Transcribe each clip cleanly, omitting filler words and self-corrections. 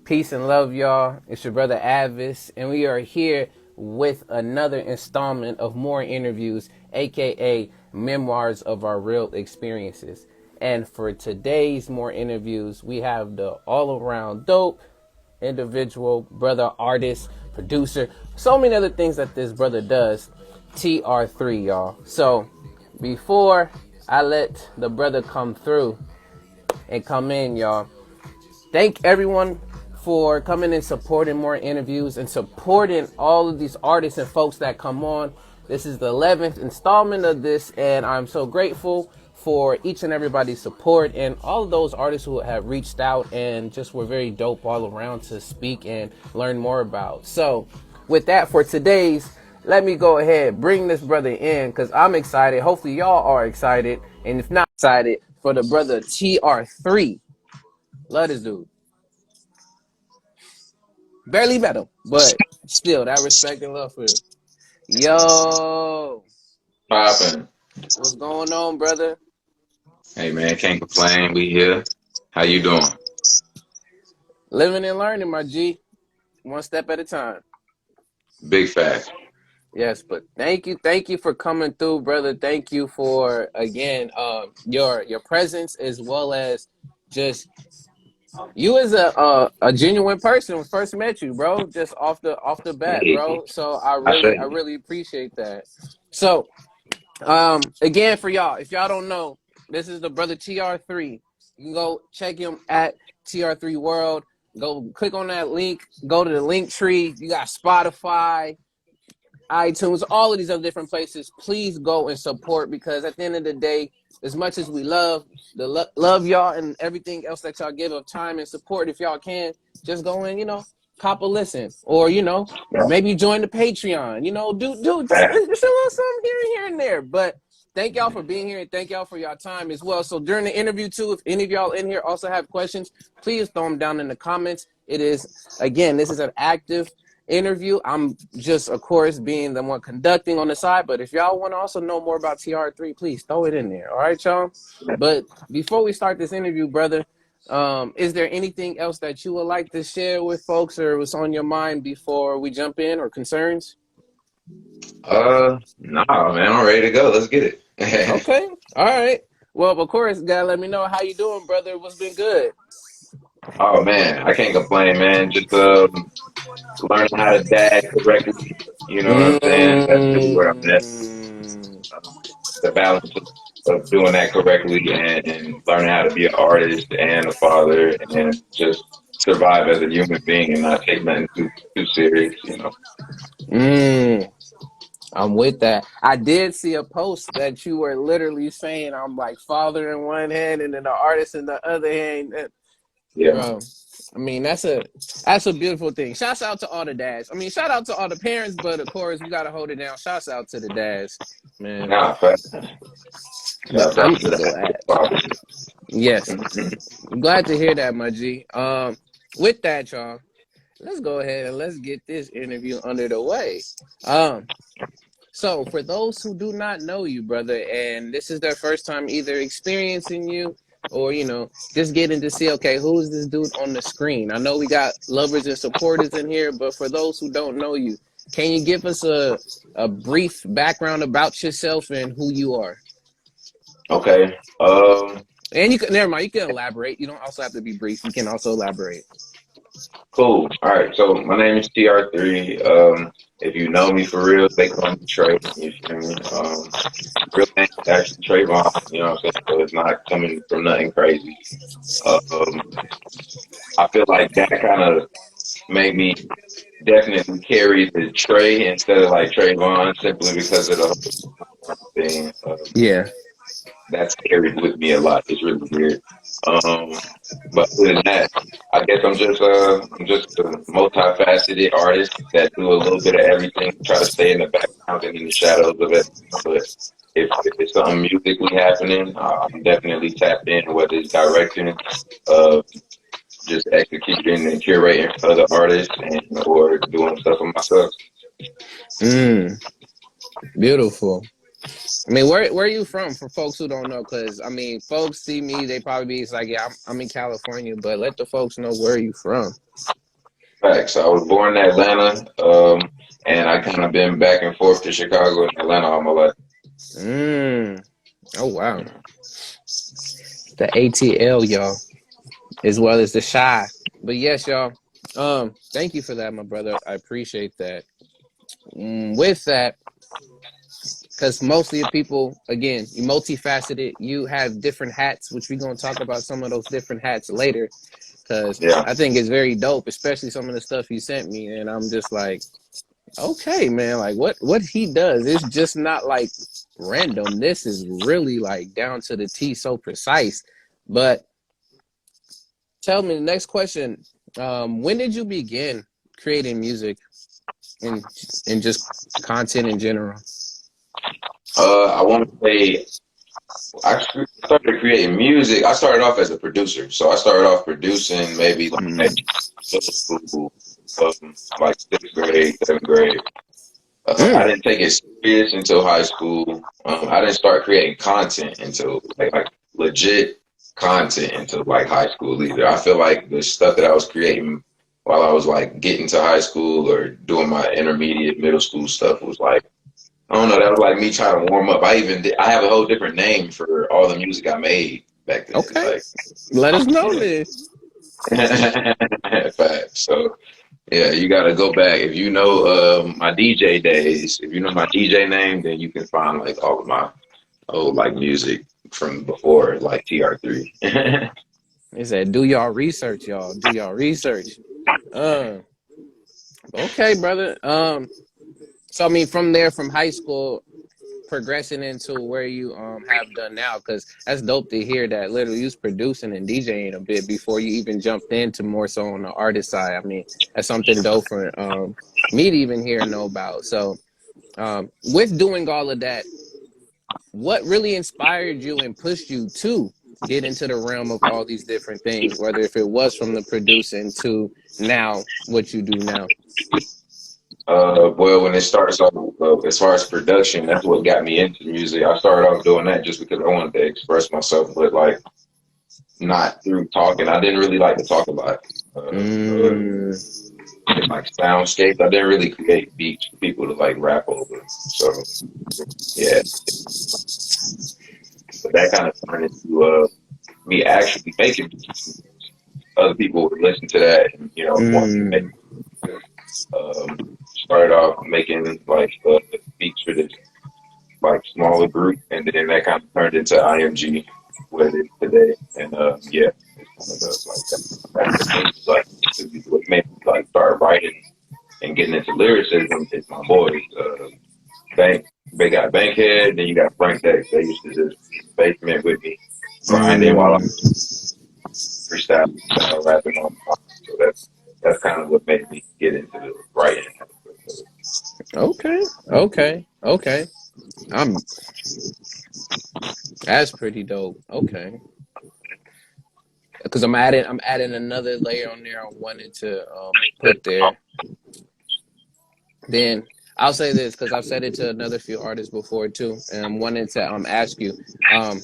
Peace and love, y'all. It's your brother A.D.V.I.S, and we are here with another installment of more interviews, aka memoirs of our real experiences. And for today's more interviews, we have the all-around dope individual, brother, artist, producer, so many other things that this brother does, TR3, y'all. So before I let the brother come through and come in, y'all, thank everyone for coming and supporting more interviews and supporting all of these artists and folks that come on. This is the 11th installment of this, and I'm so grateful for each and everybody's support and all of those artists who have reached out and just were very dope all around to speak and learn more about. So with that, for today's, let me go ahead, bring this brother in because I'm excited. Hopefully y'all are excited, and if not excited, for the brother TR3. Love this dude. Barely met him, but still, that respect and love for him. Yo, Poppin'. what's going on, brother? Hey man, can't complain. We here. How you doing? Living and learning, my G. One step at a time. Big fact. Yes, but thank you for coming through, brother. Thank you for again, your presence as well as just you as a genuine person when first met you, bro. Just off the bat, Hey, bro. So I I really say. I really appreciate that. So again, for y'all, if y'all don't know, this is the brother TR3. You can go check him at TR3 World. Go click on that link. Go to the link tree. You got Spotify, iTunes, all of these other different places. Please go and support because at the end of the day, as much as we love love y'all and everything else that y'all give of time and support, if y'all can, just go and cop a listen or Yeah, maybe join the Patreon. Do just a fact. little something here and there. But thank y'all for being here and thank y'all for your time as well. So during the interview too, if any of y'all in here also have questions, please throw them down in the comments. It is again, this is an active interview. I'm just, of course, being the one conducting on the side. But if y'all want to also know more about TR3, please throw it in there. All right, y'all. But before we start this interview, brother, is there anything else that you would like to share with folks or what's on your mind before we jump in or concerns? Nah, man, I'm ready to go. Let's get it. Okay. All right. Well, of course, gotta let me know how you doing, brother. What's been good? Oh man, I can't complain, man. Just learning how to dad correctly. You know what I'm saying? That's really where I'm at. Mm. The balance of doing that correctly and learning how to be an artist and a father and just survive as a human being and not take nothing too serious. Mm. I'm with that. I did see a post that you were literally saying I'm like father in one hand and then the artist in the other hand. Yeah. Bro, I mean that's a beautiful thing. Shouts out to all the dads. I mean, shout out to all the parents, but of course we gotta hold it down. Shouts out to the dads, man. Nah, fact. But Shout I'm out to glad. the Yes, I'm glad to hear that, my G. With that, y'all, let's go ahead and let's get this interview under the way. Um, So, for those who do not know you, brother, and this is their first time either experiencing you or, just getting to see, okay, who is this dude on the screen? I know we got lovers and supporters in here, but for those who don't know you, can you give us a brief background about yourself and who you are? Okay. And you can, never mind, you can elaborate. You don't also have to be brief. You can also elaborate. Cool. All right. So my name is TR3. If you know me for real, they call me Trey. You feel me? Real name is actually Trayvon. You know what I'm saying? So it's not coming from nothing crazy. Um, I feel like that kind of made me definitely carry the Trey instead of like Trayvon simply because of the whole thing. Yeah. That's carried with me a lot. It's really weird. But other than that, I guess I'm just a multifaceted artist that do a little bit of everything, try to stay in the background and in the shadows of it. But if it's something musically happening, I'm definitely tapped in, whether it's directing, uh, just executing and curating for other artists, and or doing stuff for myself. Mm, beautiful. I mean, where are you from? For folks who don't know, because I mean, folks see me, they probably be it's like, yeah, I'm in California, but let the folks know where are you from. Facts. I was born in Atlanta, and I kind of been back and forth to Chicago and Atlanta all my life. Mm. Oh wow, the ATL, y'all, as well as the shy. But yes, y'all. Thank you for that, my brother. I appreciate that. With that, because mostly of people, again, you multifaceted. You have different hats, which we're gonna talk about some of those different hats later. Because Yeah. I think it's very dope, especially some of the stuff you sent me, and I'm just like, okay, man, like what he does is just not like random. This is really like down to the T, so precise. But tell me the next question. When did you begin creating music and just content in general? I want to say I started creating music. I started off as a producer, so I started off producing maybe like Mm. middle school, like sixth grade, seventh grade. I Mm. didn't take it serious until high school. I didn't start creating content until like legit content until like high school either. I feel like the stuff that I was creating while I was like getting to high school or doing my intermediate middle school stuff was like I don't know. That was like me trying to warm up. I have a whole different name for all the music I made back then. Okay, Like, let us know yeah. then. Fact. So yeah, you got to go back. If you know my DJ days, if you know my DJ name, then you can find like all of my old like music from before, like TR3. They said, "Do y'all research, y'all. Do y'all research." Uh, okay, brother. So I mean, from there, from high school, progressing into where you have done now, because that's dope to hear that literally you was producing and DJing a bit before you even jumped into more so on the artist side. I mean, that's something dope for me to even hear and know about. So with doing all of that, what really inspired you and pushed you to get into the realm of all these different things, whether if it was from the producing to now what you do now? Well, when it starts off, as far as production, that's what got me into music. I started off doing that just because I wanted to express myself, but like not through talking. I didn't really like to talk about Mm, like soundscapes. I didn't really create beats for people to like rap over. So yeah, but that kind of turned into me actually making music. Other people would listen to that and want me to make. mm, Started off making like beats for this like smaller group, and then that kind of turned into IMG, what it is today. And yeah, it's kind of the like that's what made me like what made me like start writing and getting into lyricism is my boys. Bank, they got Bankhead, then you got Frank Dex. They used to just be in the basement with me, grinding while I mm. freestyle, rapping all the time. So that's kind of what made me get into the writing aspect of it. Okay, okay, okay. I'm That's pretty dope. Okay, because I'm adding another layer on there. I wanted to put there. Then I'll say this because I've said it to another few artists before too, and I'm wanting to ask you. Um,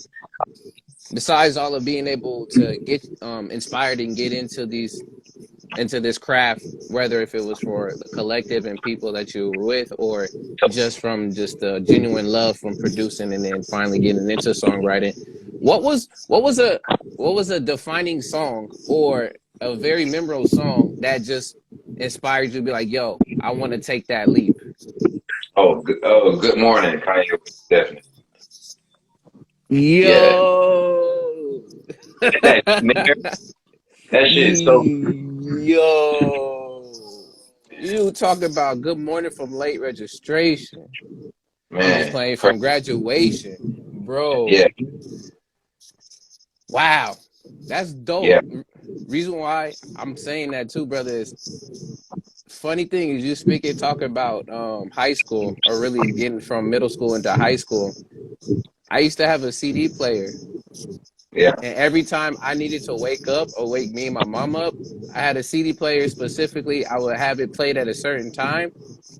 Besides all of being able to get inspired and get into this craft, whether if it was for the collective and people that you were with, or just from just the genuine love from producing and then finally getting into songwriting, what was a defining song or a very memorable song that just inspired you to be like, yo, I want to take that leap? Oh, good morning, Kanye. Definitely. Yeah. Yo. That snare, that shit is so Yo, you talk about good morning from late registration. I'm just man, playing from crazy. graduation, bro. Yeah, Wow, that's dope. yeah. Reason why I'm saying that too, brother, is funny thing is you speaking talking about high school or really getting from middle school into high school. I used to have a CD player Yeah, And every time I needed to wake up or wake me and my mom up, I had a CD player specifically. I would have it played at a certain time,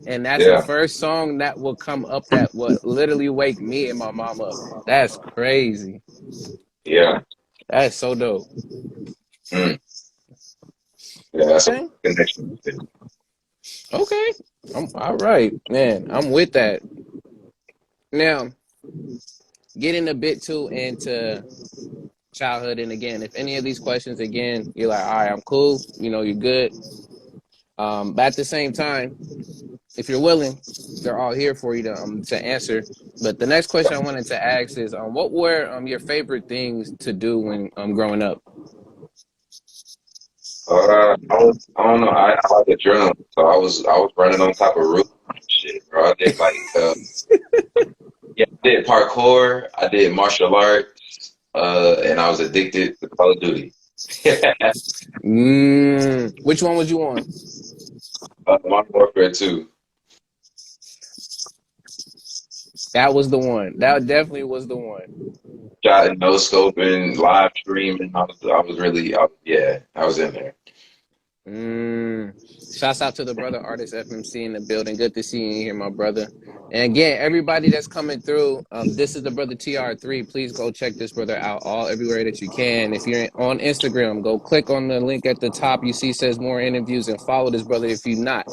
and that's the yeah, first song that will come up that would literally wake me and my mom up. That's crazy. yeah. That's so dope. Mm. Yeah, that's a Okay. connection. Okay. I'm all right, man. I'm with that. Now, getting a bit too into childhood, and again, if any of these questions, again, you're like, all right, I'm cool. You're good. But at the same time, if you're willing, they're all here for you to answer. But the next question I wanted to ask is, what were your favorite things to do when growing up? I don't know. I like the drum, so I was running on top of roof shit, bro. I did like yeah, I did parkour, I did martial arts, and I was addicted to Call of Duty. Which one was you on? Modern Warfare 2. That was the one. That definitely was the one. Shot and no scoping, live streaming. I was really, yeah, I was in there. Mm. Shouts out to the brother artist FMC in the building. Good to see you here, my brother. And again, everybody that's coming through, this is the brother TR3. Please go check this brother out all everywhere that you can. If you're on Instagram, go click on the link at the top. You see says more interviews and follow this brother if you're not,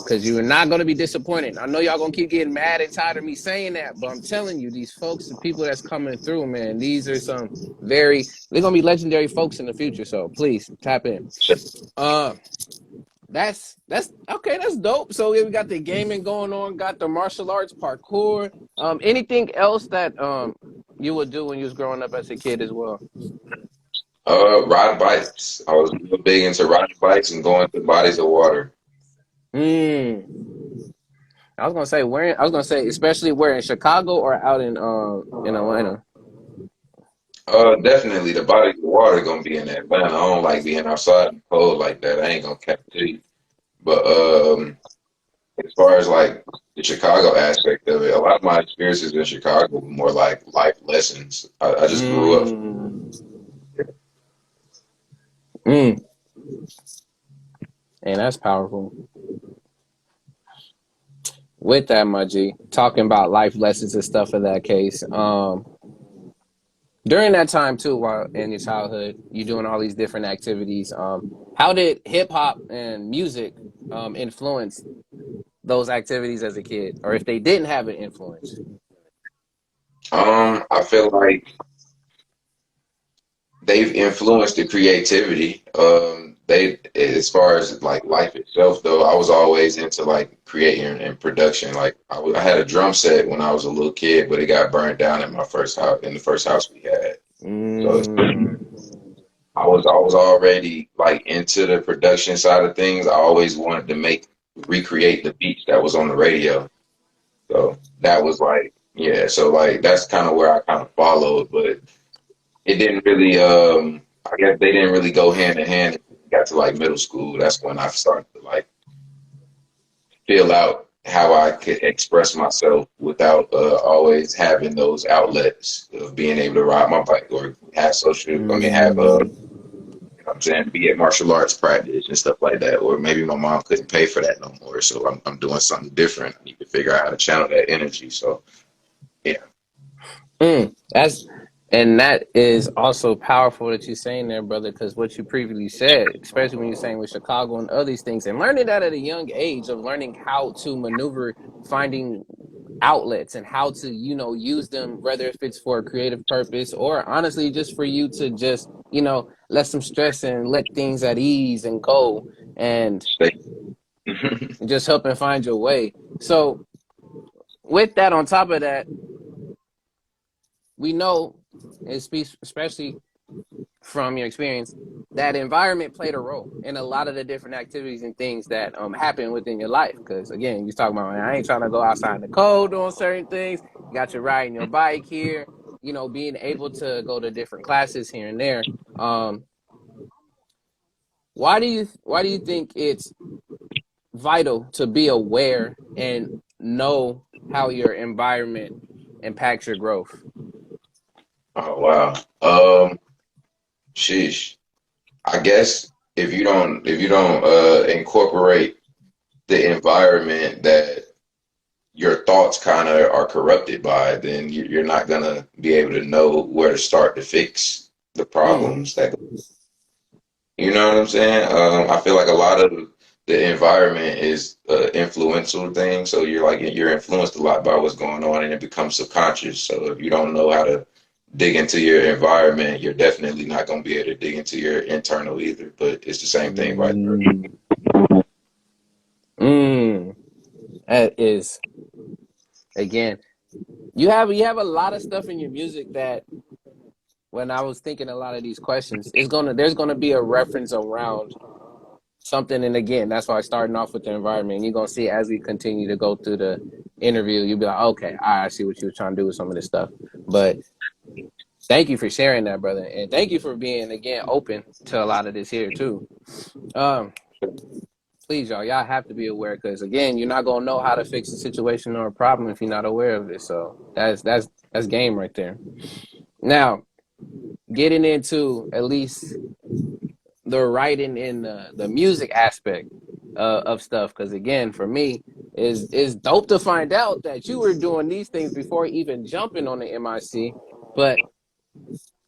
because you are not going to be disappointed. I know y'all going to keep getting mad and tired of me saying that, but I'm telling you, these folks, the people that's coming through, man, these are some they're going to be legendary folks in the future. So please tap in. Uh, that's okay. That's dope. So yeah, we got the gaming going on, got the martial arts, parkour. Anything else that you would do when you was growing up as a kid as well? Ride bikes. I was real big into riding bikes and going through bodies of water. Mm. I was gonna say where. I was gonna say especially where in Chicago or out in Atlanta. Definitely the bodies of water gonna be in Atlanta. I don't like being outside in the cold like that. I ain't gonna cap to you. But as far as like the Chicago aspect of it, a lot of my experiences in Chicago were more like life lessons. I just grew up. Mm. Mm. And that's powerful. With that, my G, talking about life lessons and stuff of that case. During that time too, while in your childhood, you doing all these different activities. How did hip hop and music influence those activities as a kid, or if they didn't have an influence? I feel like they've influenced the creativity. They, as far as like life itself, though, I was always into like creating and production. Like I had a drum set when I was a little kid, but it got burned down in my first house, in the first house we had. So Mm, I was already like into the production side of things. I always wanted to recreate the beats that was on the radio. So that was like, yeah. So like that's kind of where I kind of followed, but it didn't really. I guess they didn't really go hand in hand. Got to like middle school. That's when I started to like feel out how I could express myself without always having those outlets of being able to ride my bike or have social. I mean, have mm, I'm saying be at martial arts practice and stuff like that. Or maybe my mom couldn't pay for that no more, so I'm doing something different. I need to figure out how to channel that energy. So yeah, that's and that is also powerful that you're saying there, brother, because what you previously said, especially when you're saying with Chicago and other these things, and learning that at a young age of learning how to maneuver, finding outlets and how to use them, whether if it's for a creative purpose or honestly just for you to just let some stress and let things at ease and go and stay. just help and find your way. So with that, on top of that, we know, especially from your experience, that environment played a role in a lot of the different activities and things that happen within your life. Because again, you're talking about, man, I ain't trying to go outside in the cold doing certain things. You got your riding your bike here, being able to go to different classes here and there. Why do you think it's vital to be aware and know how your environment impacts your growth? Oh wow. Sheesh. I guess if you don't incorporate the environment that your thoughts kind of are corrupted by, then you're not gonna be able to know where to start to fix the Mm. problems that you know what I'm saying. I feel like a lot of the environment is influential thing, so you're influenced a lot by what's going on, and it becomes subconscious. So if you don't know how to dig into your environment, you're definitely not gonna be able to dig into your internal either. But it's the same thing, right? Mm. Mm. That is, again, you have a lot of stuff in your music that when I was thinking a lot of these questions, there's gonna be a reference around something. And again, that's why starting off with the environment. You're gonna see as we continue to go through the interview, you'll be like, okay, I see what you were trying to do with some of this stuff. But thank you for sharing that, brother, and thank you for being again open to a lot of this here too. Um, Please, y'all have to be aware because again, you're not gonna know how to fix a situation or a problem if you're not aware of it. So that's game right there. Now, getting into at least the writing and the music aspect of stuff, because again, for me, is dope to find out that you were doing these things before even jumping on the MIC, but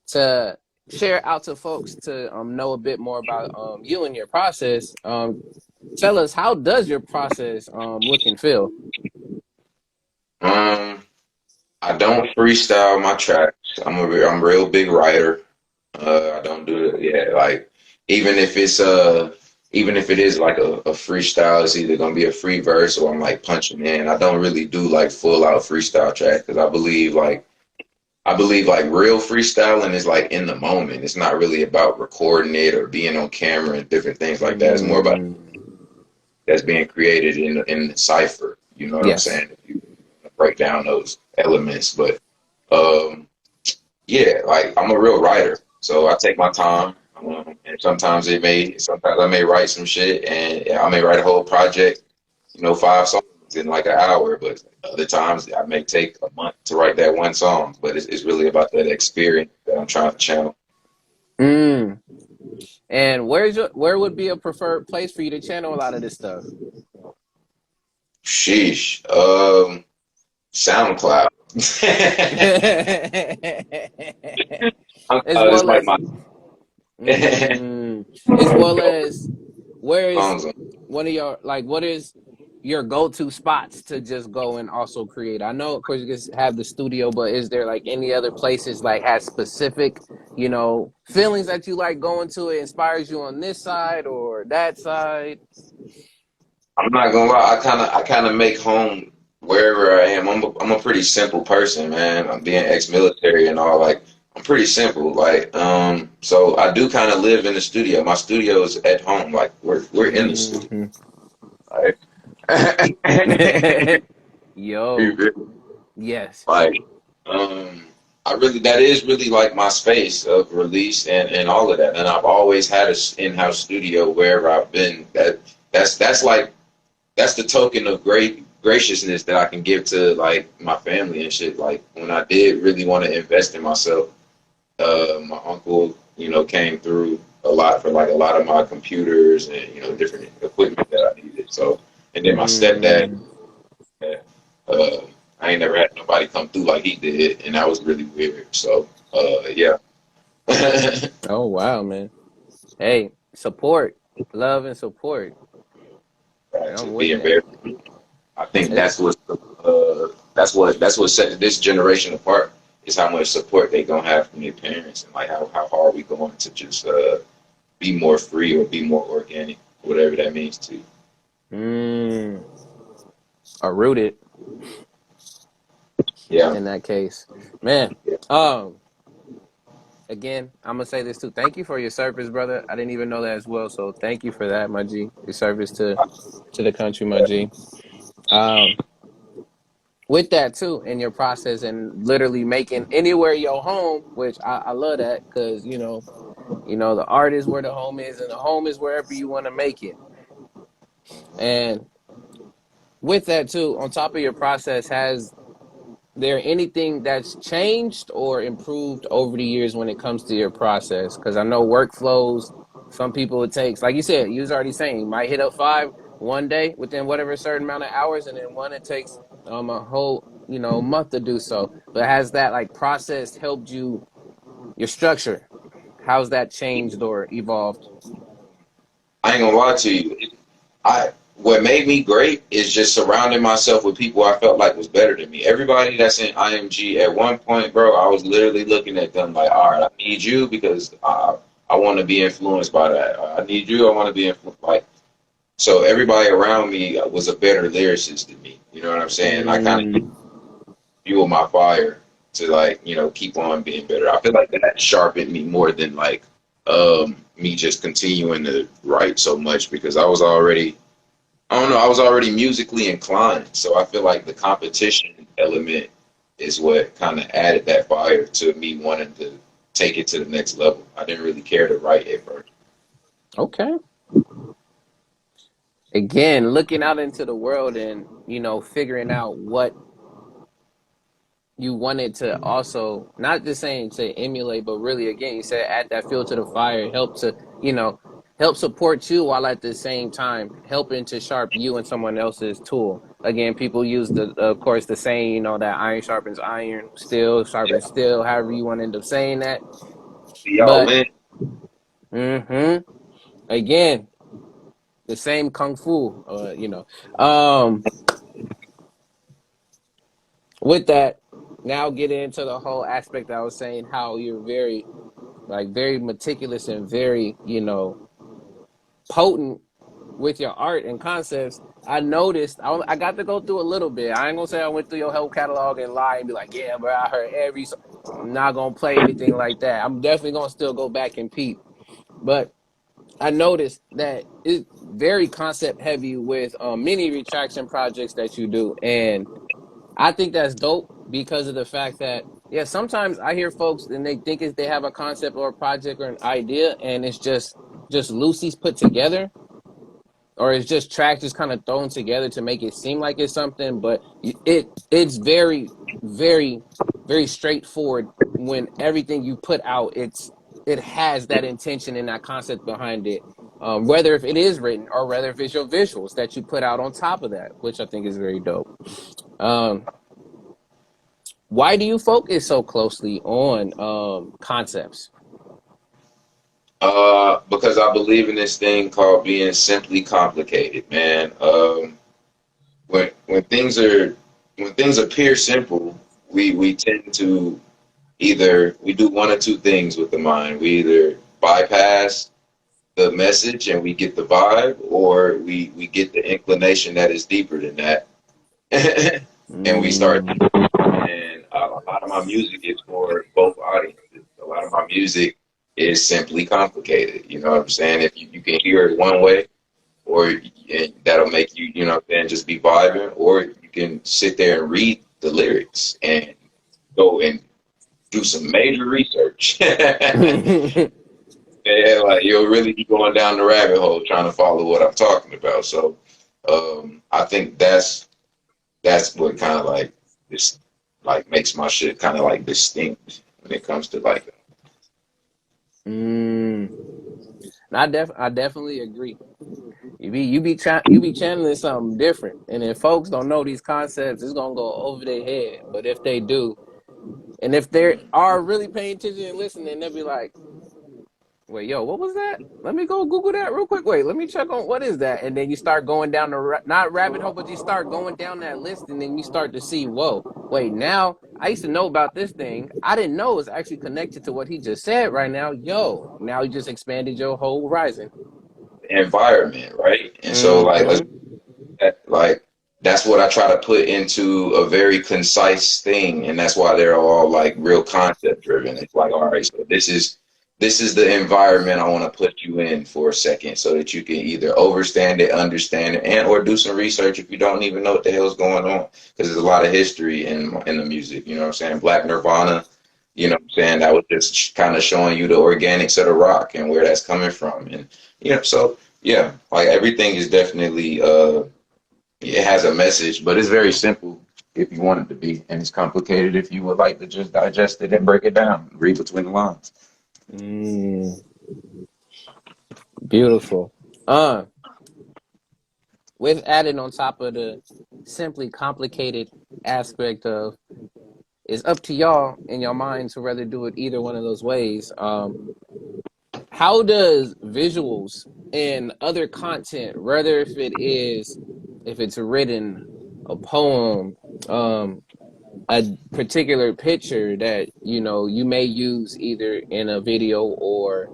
to share out to folks to know a bit more about you and your process. Tell us, how does your process look and feel? Um, I don't freestyle my tracks. I'm a real big writer. I don't do it. Yeah, like even if it's even if it is like a freestyle, it's either gonna be a free verse or I'm like punching in. I don't really do like full out freestyle track because I believe like real freestyling is like in the moment. It's not really about recording it or being on camera and different things like that. It's more about Mm, that's being created in the cipher. You know what I'm yes. saying? If you break down those elements, but um yeah, like I'm a real writer, so I take my time. And sometimes I may write some shit, and I may write a whole project, 5 songs in like an hour. But other times I may take a month to write that one song. But it's really about that experience that I'm trying to channel. Mm. And where would be a preferred place for you to channel a lot of this stuff? Sheesh. SoundCloud. As SoundCloud is well like as my mm, as well as where is songs. one of your like what is your go-to spots to just go and also create? I know of course you guys have the studio, but is there like any other places like has specific, feelings that you like going to, it inspires you on this side or that side? I'm not gonna lie. I kind of make home wherever I am. I'm a pretty simple person, man. I'm being ex-military and all. Like I'm pretty simple. Like so I do kind of live in the studio. My studio is at home. Like we're in the studio. Mm-hmm. Like, you Yo, feel? yes. Like I really that is really like my space of release and all of that. And I've always had an in-house studio wherever I've been. That's like that's the token of great graciousness that I can give to like my family and shit. Like when I did really want to invest in myself, my uncle, came through a lot for like a lot of my computers and different equipment that I needed. So and then my stepdad, Mm. uh, I ain't never had nobody come through like he did, and that was really weird. So yeah, Oh wow, man. Hey, support, love, and support. And to I'm with being that. very. I think It, that's what sets this generation apart is how much support they gonna have from their parents and like how hard we going to just be more free or be more organic, whatever that means to you. mm, are rooted Yeah. in that case, man. Um, Again, I'm gonna say this too. Thank you for your service, brother. I didn't even know that as well, so thank you for that, my G. Your service to the country, my G. Um, with that too, in your process and literally making anywhere your home, which I love that because the art is where the home is, and the home is wherever you want to make it. And with that too, on top of your process, has there anything that's changed or improved over the years when it comes to your process? Because I know workflows, some people it takes, like you said, you was already saying, you might hit up 5 one day within whatever certain amount of hours, and then one it takes a whole month to do so. But has that like process helped you your structure? How's that changed or evolved? I ain't gonna lie to you. I What made me great is just surrounding myself with people I felt like was better than me. Everybody that's in IMG at one point, bro, I was literally looking at them like, all right, I need you because I want to be influenced by that. I need you. I want to be influenced. Like, so everybody around me was a better lyricist than me. You know what I'm saying? I kind of Mm, fuel my fire to like, keep on being better. I feel like that sharpened me more than like me just continuing to write so much because I don't know, I was already musically inclined. So I feel like the competition element is what kind of added that fire to me wanting to take it to the next level. I didn't really care to write at first. okay. Again, looking out into the world and figuring out what you wanted to also not just saying to emulate, but really again, you said add that fuel to the fire, help to help support you while at the same time helping to sharp you and someone else's tool. Again, people use the of course the saying that iron sharpens iron, steel Yeah, sharpens steel. However you want to end up saying that, we all but in. again, the same kung fu. Um, with that, now get into the whole aspect I was saying how you're very meticulous and very, potent with your art and concepts. I noticed I got to go through a little bit. I ain't gonna say I went through your whole catalog and lie and be like, yeah, but I heard every song. I'm not gonna play anything like that. I'm definitely gonna still go back and peep. But I noticed that it's very concept heavy with many retraction projects that you do. And I think that's dope because of the fact that yeah, sometimes I hear folks and they think they have a concept or a project or an idea, and it's just loosies put together, or it's just tracks just kind of thrown together to make it seem like it's something. But it's very very very straightforward when everything you put out it has that intention and that concept behind it. Whether if it is written or whether if it's your visuals that you put out on top of that, which I think is very dope. Um, why do you focus so closely on concepts? Because I believe in this thing called being simply complicated, man. When things appear simple, we tend to either we do one or two things with the mind. We either bypass the message and we get the vibe, or we get the inclination that is deeper than that, and we start. Mm. And a lot of my music is for both audiences. A lot of my music is simply complicated. You know what I'm saying? If you can hear it one way, or and that'll make you, you know what I'm saying, just be vibing, or you can sit there and read the lyrics and go and do some major research. Yeah, like you'll really be going down the rabbit hole trying to follow what I'm talking about. So I think that's what kind of like this like makes my shit kind of like distinct when it comes to like mm. I definitely agree. You be channeling something different, and if folks don't know these concepts, it's gonna go over their head. But if they do, and if they are really paying attention and listening, they'll be like, "Wait, yo, what was that? Let me go Google that real quick. Wait, let me check on what is that." And then you start going down the not rabbit hole, but you start going down that list, and then you start to see, whoa, wait, now I used to know about this thing. I didn't know it was actually connected to what he just said right now. Yo, now you just expanded your whole horizon. environment, right? And so like let's Mm-hmm. like that's what I try to put into a very concise thing, and that's why they're all like real concept driven. It's like, all right, so this is the environment I want to put you in for a second, so that you can either overstand it, understand it, and or do some research if you don't even know what the hell's going on, because there's a lot of history in the music. You know what I'm saying? Black Nirvana. You know what I'm saying? That was just kind of showing you the organics of the rock and where that's coming from, and so yeah, like everything is definitely it has a message, but it's very simple. if you want it to be, and it's complicated if you would like to just digest it and break it down, read between the lines. Mm, beautiful. Uh, with added on top of the simply complicated aspect of it's up to y'all in your mind to rather do it either one of those ways. How does visuals and other content, whether if it's written, a poem, um, a particular picture that you may use either in a video or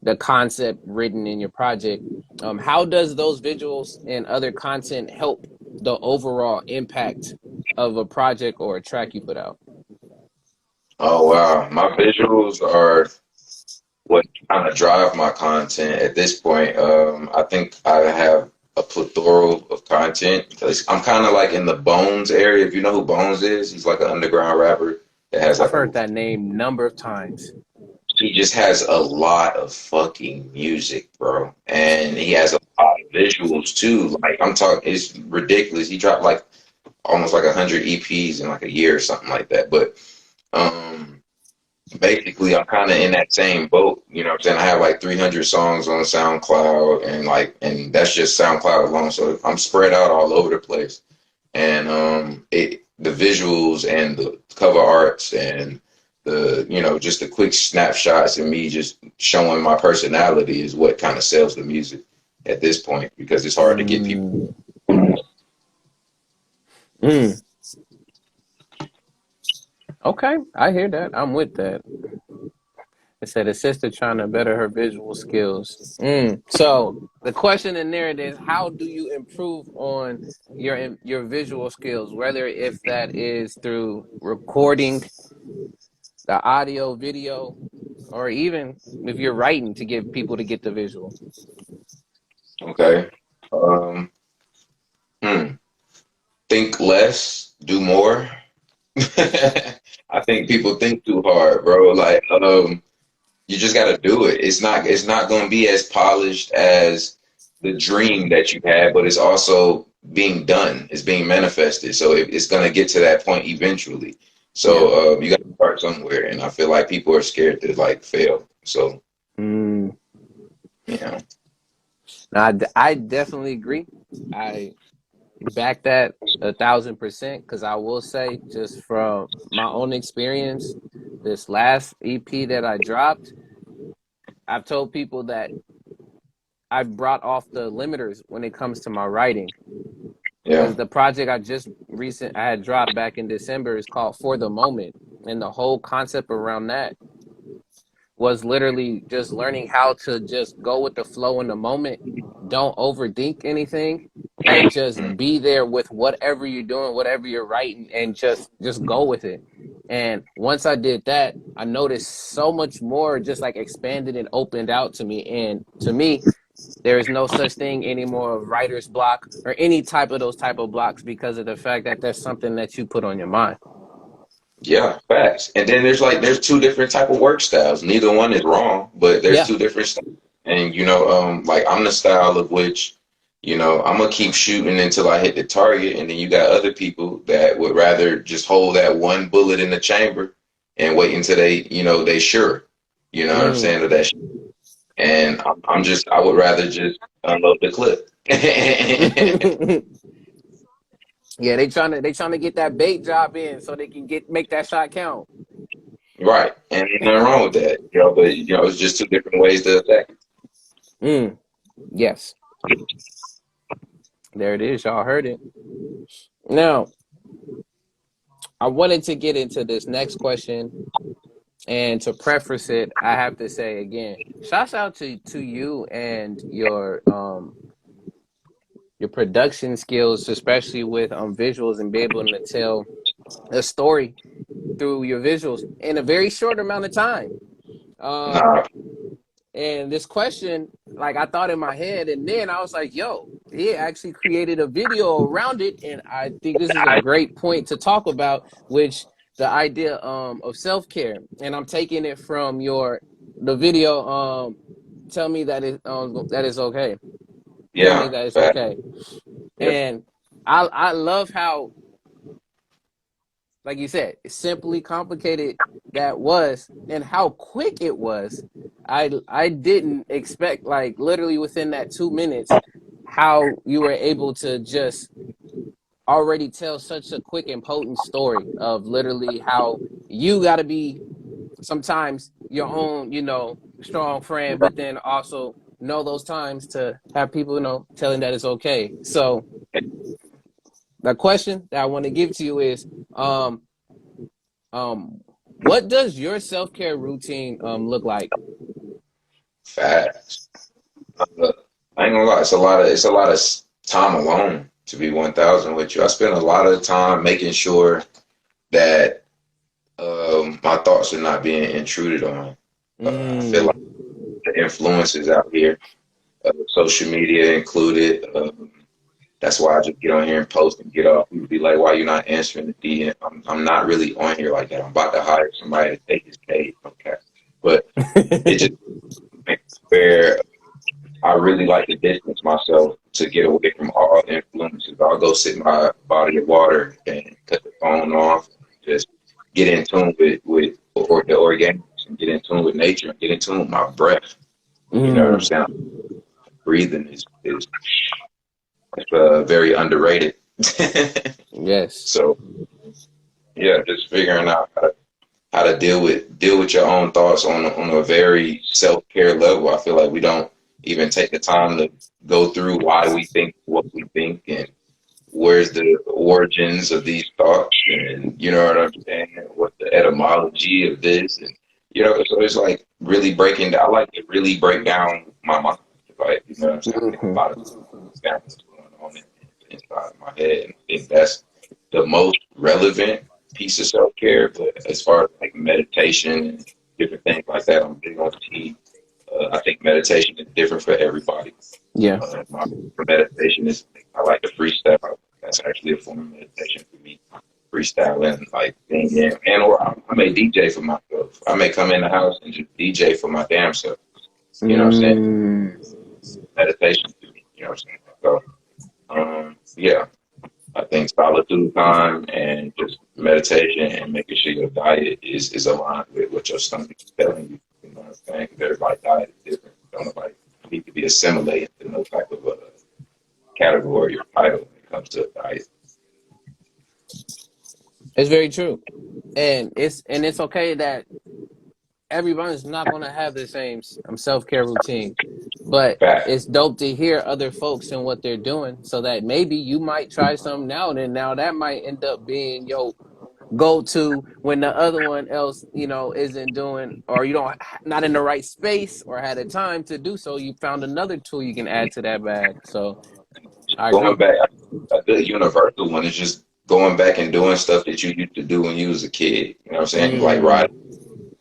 the concept written in your project, how does those visuals and other content help the overall impact of a project or a track you put out? Oh wow, my visuals are what kind of drive my content at this point. I think I have a plethora of content because I'm kind of like in the Bones area. If you know who Bones is, he's like an underground rapper that has I've like a heard that name number of times. he just has a lot of fucking music, bro. And he has a lot of visuals too. Like I'm talking it's ridiculous. He dropped like almost like 100 EPs in like a year or something like that. But um basically I'm kind of in that same boat. You know what I'm saying? I have like 300 songs on SoundCloud and that's just SoundCloud alone. So I'm spread out all over the place. And it the visuals and the cover arts and the just the quick snapshots and me just showing my personality is what kind of sells the music at this point because it's hard to get people. Mm, mm. Okay, I hear that. I'm with that. It said a sister trying to better her visual skills. So the question in there is, how do you improve on your visual skills? Whether if that is through recording the audio, video, or even if you're writing to get people to get the visual. Okay. Um, hmm. Think less, do more. I think people think too hard, bro. Like, you just got to do it. It's not going to be as polished as the dream that you had, but it's also being done. It's being manifested. So it's going to get to that point eventually. Yeah. So you got to start somewhere, and I feel like people are scared to like fail. So Mm. you know, Now, I definitely agree. I back that 1,000% because I will say, just from my own experience, this last EP that I dropped, I've told people that I brought off the limiters when it comes to my writing yeah, because the project I had dropped back in December is called For the Moment, and the whole concept around that was literally just learning how to just go with the flow in the moment. Don't overthink anything and just be there with whatever you're doing, whatever you're writing, and just go with it. And once I did that, I noticed so much more just like expanded and opened out to me. And to me, there is no such thing anymore of writer's block or any type of those type of blocks because of the fact that that's something that you put on your mind. yeah, facts. And then there's two different type of work styles. Neither one is wrong, but there's Yeah. two different styles. And like I'm the style of which, I'm gonna keep shooting until I hit the target. And then you got other people that would rather just hold that one bullet in the chamber and wait until they sure. You know what I'm Mm. saying? Of that. And I would rather just unload the clip. Yeah, they trying to get that bait job in so they can make that shot count. Right. And there's nothing wrong with that. But it's just two different ways to attack it. Mm, yes, there it is. Y'all heard it. Now, I wanted to get into this next question, and to preface it, I have to say again, shouts out to you and your production skills, especially with visuals and be able to tell a story through your visuals in a very short amount of time. Um, Nah, And this question, like I thought in my head, and then I was like, yo, he actually created a video around it. And I think this is a great point to talk about, which the idea of self-care. And I'm taking it from the video, tell me that is okay. Tell me yeah, that it's fact. okay. Yep. And I love how like you said, simply complicated that was, and how quick it was. I didn't expect, like, literally within that 2 minutes, how you were able to just already tell such a quick and potent story of literally how you got to be sometimes your own, strong friend, but then also know those times to have people, telling that it's okay. So the question that I want to give to you is, um, um, what does your self-care routine look like? Facts. I ain't gonna lie, it's a lot of time alone to be 1,000 with you. I spend a lot of time making sure that my thoughts are not being intruded on. I feel like Mm, the influences out here, social media included. That's why I just get on here and post and get off. People be like, "Why you not answering the DM?" I'm not really on here like that. I'm about to hire somebody to take his page. Okay, but it just where I really like to distance myself to get away from all the influences. I'll go sit in my body of water and cut the phone off. Just get in tune with the organics and get in tune with nature and get in tune with my breath. You know what I'm mm, saying? Breathing is very underrated. yes. So yeah, just figuring out how to deal with your own thoughts on a very self care level. I feel like we don't even take the time to go through why we think what we think and where's the origins of these thoughts, and you know what I'm saying, what the etymology of this, and so it's like really breaking down. I like to really break down my mind, like what I'm saying. I think a Hmm. lot of down what's going on inside of my head, and I think that's the most relevant piece of self care. But as far as like meditation and different things like that, I'm big on tea. I think meditation is different for everybody. Yeah. My meditation is I like to freestyle. That's actually a form of meditation for me. Freestyling, like singing, and or I may DJ for myself. I may come in the house and just DJ for my damn self. You know what I'm saying? Mm, Meditation to me. You know what I'm saying? So, yeah, I think solitude time and just meditation and making sure your diet is aligned with what your stomach is telling you. You know what I'm saying? 'Cause everybody's diet is different. Don't nobody need to be assimilated to no type of category or title when it comes to diet. it's very true, and it's okay that everyone's not going to have the same self-care routine, but Fact. it's dope to hear other folks and what they're doing, so that maybe you might try something now and then. Now that might end up being your go-to when the other one else, isn't doing, or you don't, not in the right space or had the time to do so. You found another tool you can add to that bag. So I Going agree. back, a good universal one is just going back and doing stuff that you used to do when you was a kid. You know what I'm saying? Like Mm, ride.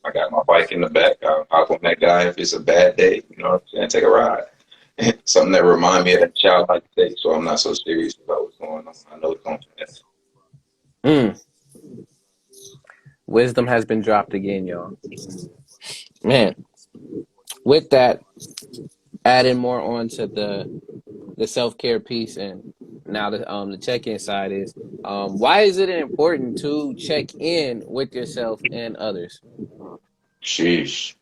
I got my bike in the back. I'll hop on that guy if it's a bad day. You know what I'm saying? Take a ride. Something that remind me of that childlike day, so I'm not so serious about what's going on. I know it's going to pass. mm. Wisdom has been dropped again, y'all. Man, with that, adding more on to the self care piece, and now the check in side is, why is it important to check in with yourself and others? Sheesh.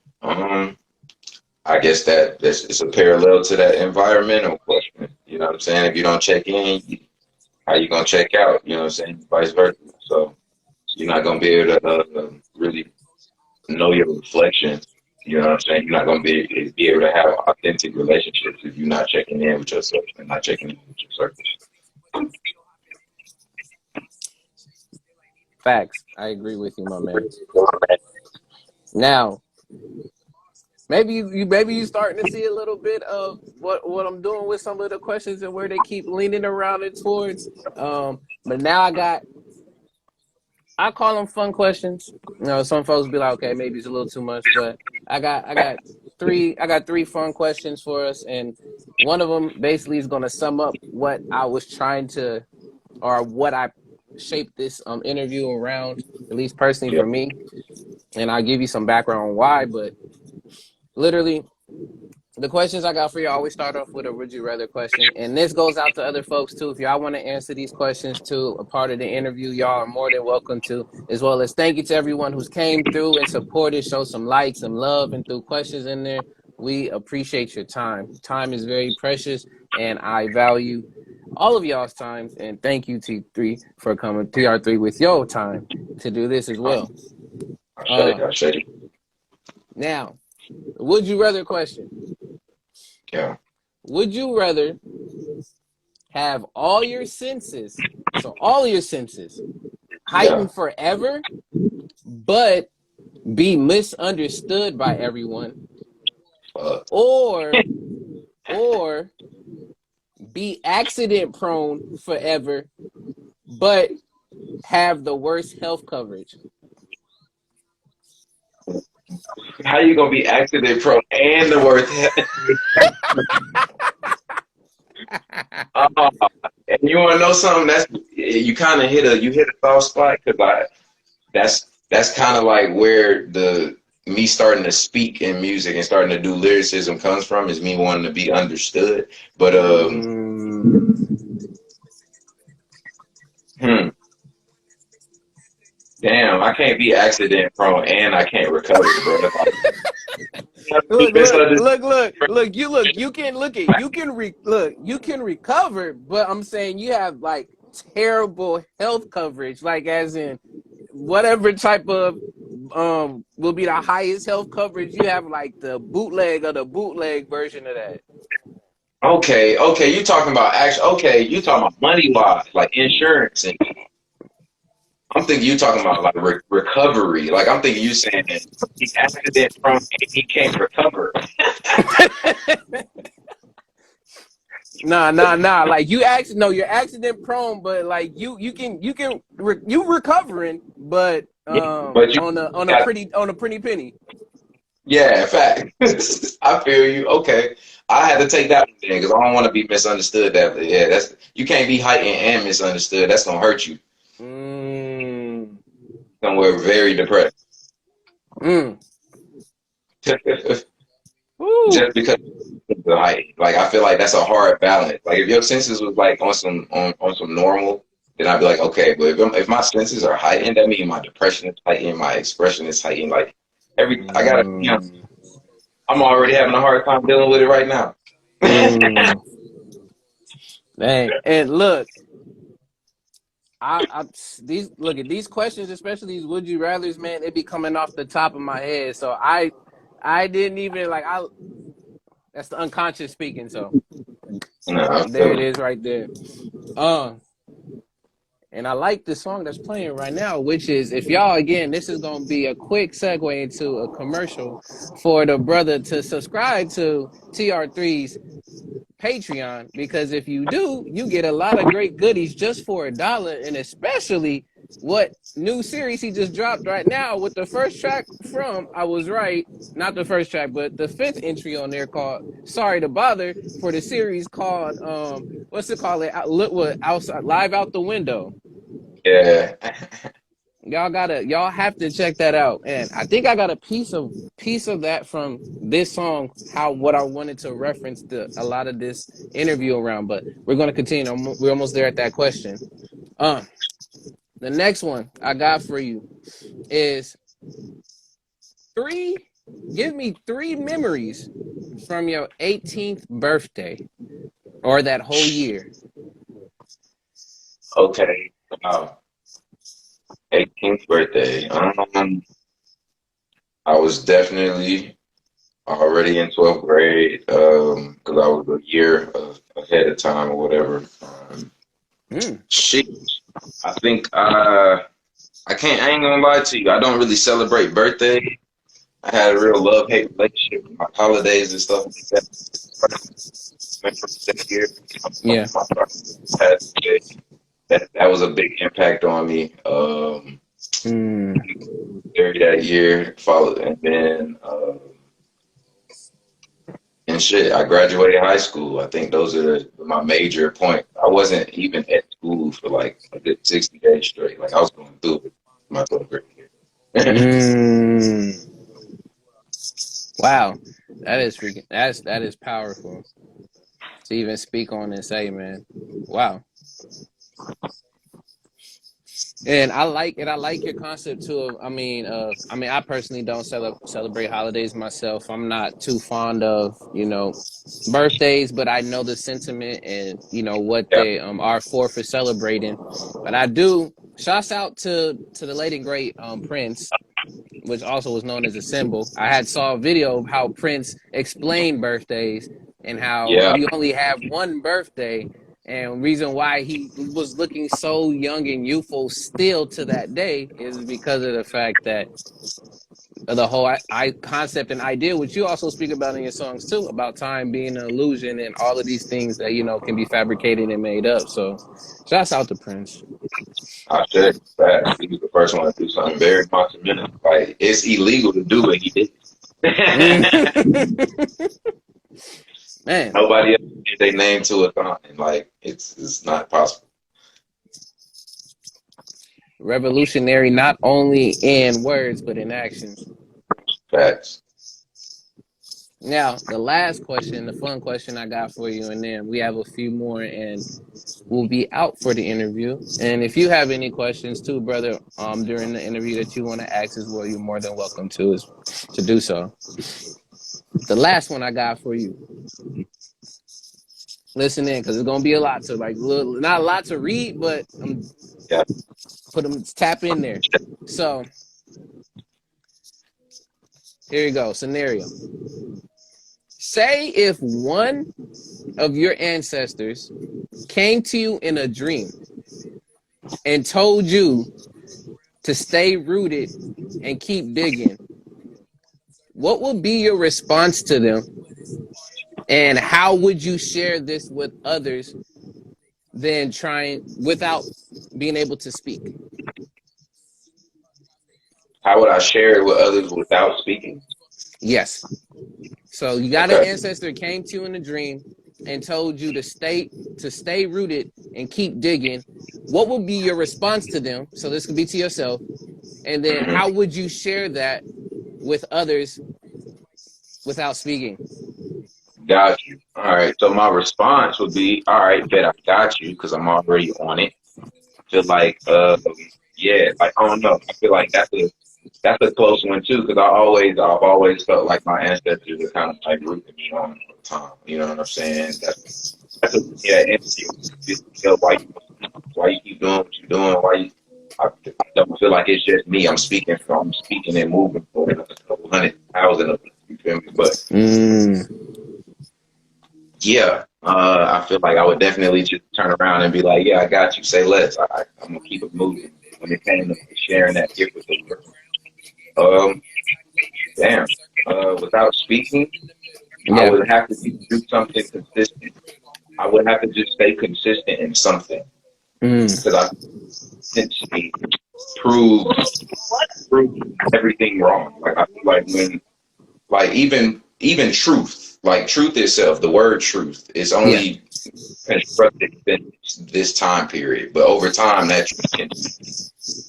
I guess that's it's a parallel to that environmental question. You know what I'm saying? If you don't check in, how you gonna check out? You know what I'm saying? Vice versa. So you're not gonna be able to really know your reflection. You know what I'm saying? You're not gonna be able to have authentic relationships if you're not checking in with yourself and not checking in with your circle. Facts. I agree with you, my man. Now, maybe you starting to see a little bit of what I'm doing with some of the questions and where they keep leaning around it towards. But now I call them fun questions. Some folks be like, okay, maybe it's a little too much, but I got three fun questions for us, and one of them basically is going to sum up what I was trying to, or what I shaped this interview around, at least personally Yeah. for me. And I'll give you some background on why, but literally, The questions I got for you, I always start off with a would you rather question. And this goes out to other folks too. If y'all want to answer these questions too, a part of the interview, y'all are more than welcome to. As well as thank you to everyone who's came through and supported, show some likes, some love, and threw questions in there. We appreciate your time. Time is very precious, and I value all of y'all's times. And thank you, T3, for coming, TR3, with your time to do this as well. I shake it. Now, would you rather question? Yeah. Would you rather have all your senses, so all your senses, Yeah. heightened forever, but be misunderstood by everyone, Uh, or or be accident prone forever, but have the worst health coverage? how you gonna be accident pro and the worst? uh, and you wanna know something? That's you kind of hit a soft spot because that's kind of like where the me starting to speak in music and starting to do lyricism comes from is me wanting to be understood. But hmm, damn, I can't be accident prone and I can't recover, bro. If I be Look, look, misunderstood, look, look, look. You can look at you can recover, but I'm saying you have like terrible health coverage, like as in whatever type of will be the highest health coverage you have, like the bootleg or the bootleg version of that. okay, you talking about action? Okay, you talking about money wise, like insurance, and I'm thinking you talking about like recovery. Like I'm thinking you saying he accident prone and he can't recover. Nah. Like you actually no, you're accident prone, but like you recovering, but Yeah, but you got on a pretty penny. yeah, fact. I feel you. Okay, I had to take that one then because I don't want to be misunderstood. That yeah, that's you can't be heightened and misunderstood. That's gonna hurt you Mm. somewhere very depressed. Mm. Just Woo. because of the height, like I feel like that's a hard balance. Like if your senses was like on some normal, then I'd be like okay. But if my senses are heightened, that means my depression is heightened, my expression is heightened. Like I gotta, Mm. I'm already having a hard time dealing with it right now. Mm. Dang. And look, I these look at these questions, especially these would you rather's, man, they be coming off the top of my head. So I didn't even like I that's the unconscious speaking. So No, I there feel it it. is right there. Uh and I like the song that's playing right now, which is if y'all again, this is gonna be a quick segue into a commercial for the brother to subscribe to TR3's Patreon, because if you do, you get a lot of great goodies just for $1, and especially what new series he just dropped right now with the first track from I Was Right, not the first track, but the fifth entry on there called Sorry to Bother for the series called what's it called? What outside live out the window. Yeah. Y'all have to check that out. And I think I got a piece of that from this song, how what I wanted to reference a lot of this interview around, but we're gonna continue. We're almost there at that question. Um the next one I got for you is three give me three memories from your 18th birthday or that whole year. Okay. Wow. 18th birthday. I was definitely already in 12th grade because I was a year ahead of time or whatever. Mm. Shit, I think I can't. I ain't gonna lie to you. I don't really celebrate birthdays. I had a real love hate relationship with my holidays and stuff like that. Remember that year, Yeah. my father passed away. That was a big impact on me. Mm. There that year followed, and then and shit, I graduated high school. I think those are my major points. I wasn't even at school for like a good 60 days straight. Like I was going through it my 12th grade year. Mm. Wow, that is freaking. That is powerful to even speak on and say, man. Wow. And I like it. I like your concept too. I mean, I personally don't celebrate holidays myself. I'm not too fond of, birthdays, but I know the sentiment and what Yeah, they are for celebrating. But I do. Shouts out to the late and great Prince, which also was known as a symbol. I had saw a video of how Prince explained birthdays and how yeah. you only have one birthday, and reason why he was looking so young and youthful still to that day is because of the fact that the whole concept and idea, which you also speak about in your songs too, about time being an illusion and all of these things that can be fabricated and made up. So, shouts out to Prince. I said that he was the first one to do something very monumental. Like it's illegal to do what he did. Man, Nobody else changed their name to a thon, and like it's not possible. revolutionary not only in words but in actions. Facts. Now, the last question, the fun question I got for you, and then we have a few more, and we'll be out for the interview. And if you have any questions too, brother, during the interview that you want to ask as well, you're more than welcome to do so. The last one I got for you. Listen in, because it's gonna be a lot to not a lot to read, but Yeah. put them tap in there. So here you go. Scenario. Say if one of your ancestors came to you in a dream and told you to stay rooted and keep digging, what would be your response to them? And how would you share this with others than trying without being able to speak? How would I share it with others without speaking? Yes. So you got an Okay. ancestor that came to you in a dream and told you to stay rooted and keep digging. What would be your response to them? So this could be to yourself. And then Hmm. how would you share that with others without speaking? Got you. All right. So my response would be, all right, bet I got you because I'm already on it. Feel like, yeah, like I don't know. I feel like that's a close one too because I've always felt like my ancestors are kind of like rooting me on all the time. You know what I'm saying? That's a yeah, energy. Why you keep doing what you're doing? I don't feel like it's just me. I'm speaking and moving for another couple 100,000 of us. You feel me? But Mm, yeah, I feel like I would definitely just turn around and be like, yeah, I got you. Say less. I'm gonna keep it moving. When it came to sharing that gift with the world, um, damn. Without speaking, I yeah. would have to do something consistent. I would have to just stay consistent in something Mm, because I consistency proves proves everything wrong. Like I feel like when like even truth, like truth itself, the word truth is yeah. only constructed in this time period. But over time, that truth can,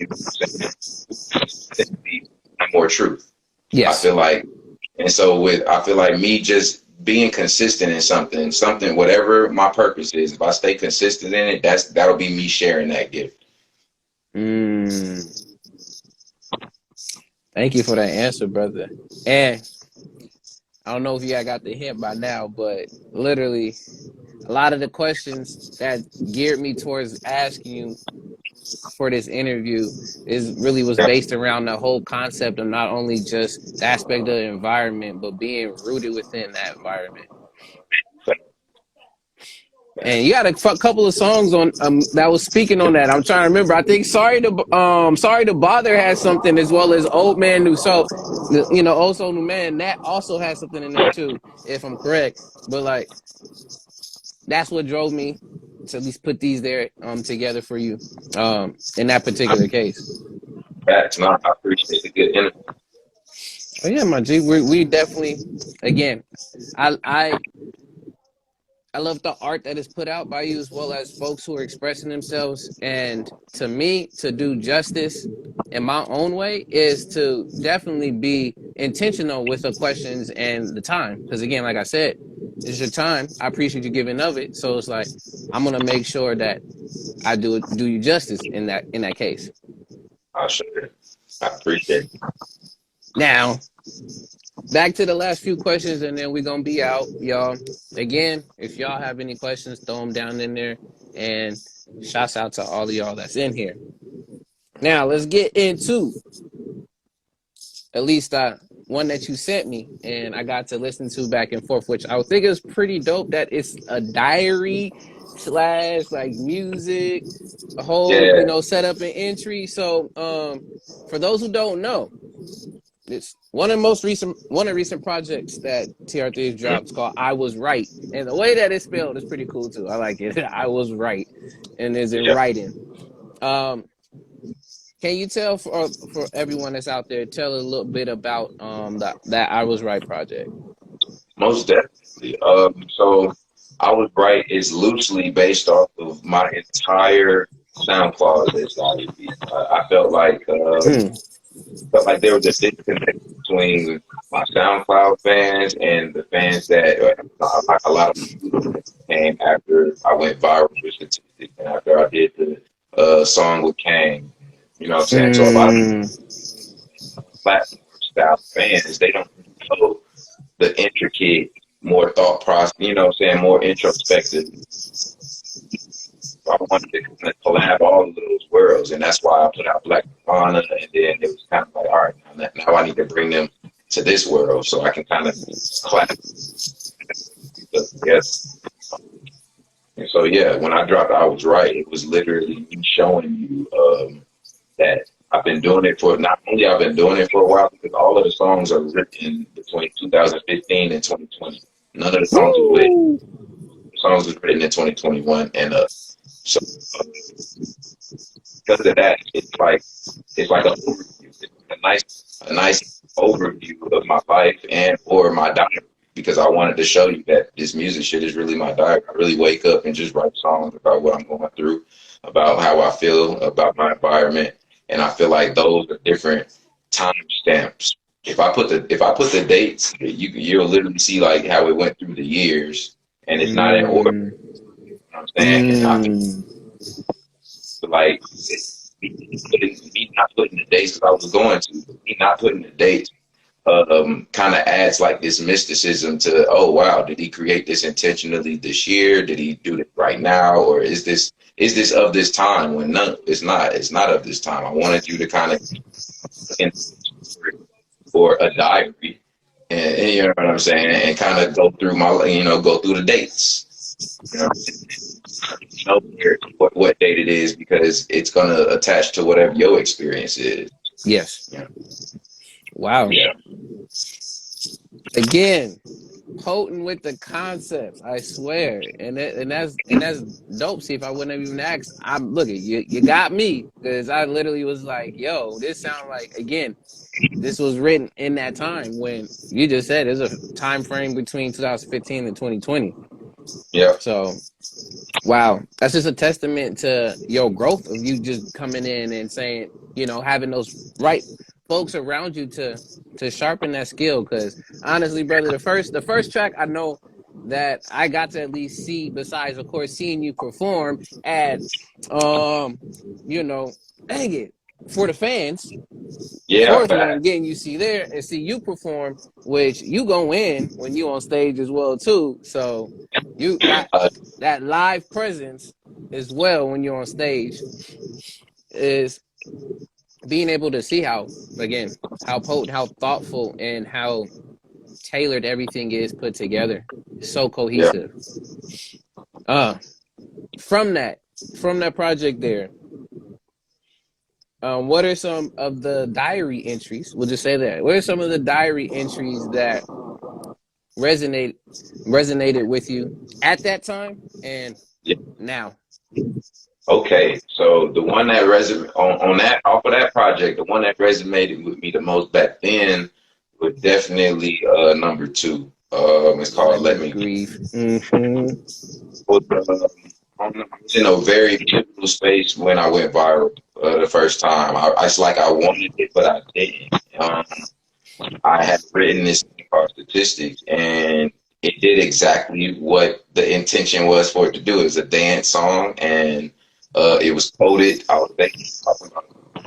you know what I'm saying, be more truth. I Yes. feel like, and so with, I feel like me just being consistent in something, whatever my purpose is, if I stay consistent in it, that'll be me sharing that gift. Mm, thank you for that answer, brother. And I don't know if you got the hint by now, but literally a lot of the questions that geared me towards asking you for this interview was Yeah. based around the whole concept of not only just the aspect of the environment, but being rooted within that environment. And you got a couple of songs on that was speaking on that. I'm trying to remember. I think Sorry to Bother has something as well as Old Man New Soul. Also New Man that also has something in there too, if I'm correct. But like that's what drove me to at least put these there together for you in that particular case. That's not, I appreciate the good energy. Oh yeah, my G, we definitely again. I I I love the art that is put out by you as well as folks who are expressing themselves. And to me, to do justice in my own way is to definitely be intentional with the questions and the time. Because again, like I said, it's your time. I appreciate you giving of it. So it's like I'm gonna make sure that I do you justice in that case. I sure. I appreciate it. Now, back to the last few questions, and then we're gonna be out, y'all. Again, if y'all have any questions, throw them down in there. And shouts out to all of y'all that's in here. Now, let's get into at least one that you sent me, and I got to listen to back and forth, which I would think is pretty dope. That it's a diary slash like music, a whole Yeah, setup and entry. So, for those who don't know, it's one of the recent projects that TR3 has dropped. It's called "I Was Right," and the way that it's spelled is pretty cool too. I like it. I was right, and is in yeah, writing. Um, can you tell for everyone that's out there, tell a little bit about that "I Was Right" project? most definitely. So I was right is loosely based off of my entire SoundCloud discography. I Mm. felt like there was a disconnect between my SoundCloud fans and the fans that like a lot of came after I went viral with statistics and after I did the song with Kang. You know what I'm saying? So a lot of Mm. platform style fans, they don't know the intricate, more thought process, you know what I'm saying, more introspective. I wanted to kind of collab all of those worlds, and that's why I put out Black Nirvana, and then it was kind of like, all right, now I need to bring them to this world so I can kind of collab stuff together. And so, yeah, when I dropped I Was Right, it was literally me showing you that I've been doing it for, not only I've been doing it for a while, because all of the songs are written between 2015 and 2020. None of the Woo! songs was written in 2021, and so because of that, it's like an overview. It's a nice overview of my life and or my diary because I wanted to show you that this music shit is really my diary. I really wake up and just write songs about what I'm going through, about how I feel, about my environment, and I feel like those are different time stamps. If I put the dates, you'll literally see like how it went through the years, and it's not in order. Mm. You know what I'm saying? And I Mm. feel like me not putting the dates that I was going to, me not putting the dates kind of adds like this mysticism to, oh wow, did he create this intentionally this year? Did he do it right now, or is this of this time? When none, it's not of this time. I wanted you to kind of in for a diary, and you know what I'm saying, and kind of go through go through the dates. You know, know what date it is because it's gonna attach to whatever your experience is. Yes. Yeah, Wow. yeah, Again, potent with the concepts, I swear, and that's dope. See, if I wouldn't have even asked, I'm look at you. You got me because I literally was like, "Yo, this sound like again." This was written in that time when you just said there's a time frame between 2015 and 2020. yeah, So wow, that's just a testament to your growth of you just coming in and saying, having those right folks around you to sharpen that skill. Because honestly, brother, the first track I know that I got to at least see, besides of course seeing you perform at, um, you know, dang it, for the fans. yeah. Fourth one, getting you see there and see you perform, which you go in when you on stage as well too. So you that live presence as well when you're on stage is being able to see how again how potent, how thoughtful, and how tailored everything is put together. So Yeah. cohesive. Uh from that from that project there, what are some of the diary entries? We'll just say that. What are some of the diary entries that resonate resonated with you at that time and Yeah. now? Okay. So the one that on that off of that project, the one that resonated with me the most back then was definitely number two. It's Let called me "Let Me Be." grieve. Mm-hmm. I was in a very pivotal space when I went viral the first time. It's like I wanted it, but I didn't. I had written this thing called Statistics, and it did exactly what the intention was for it to do. It was a dance song, and it was coded. I was basically talking about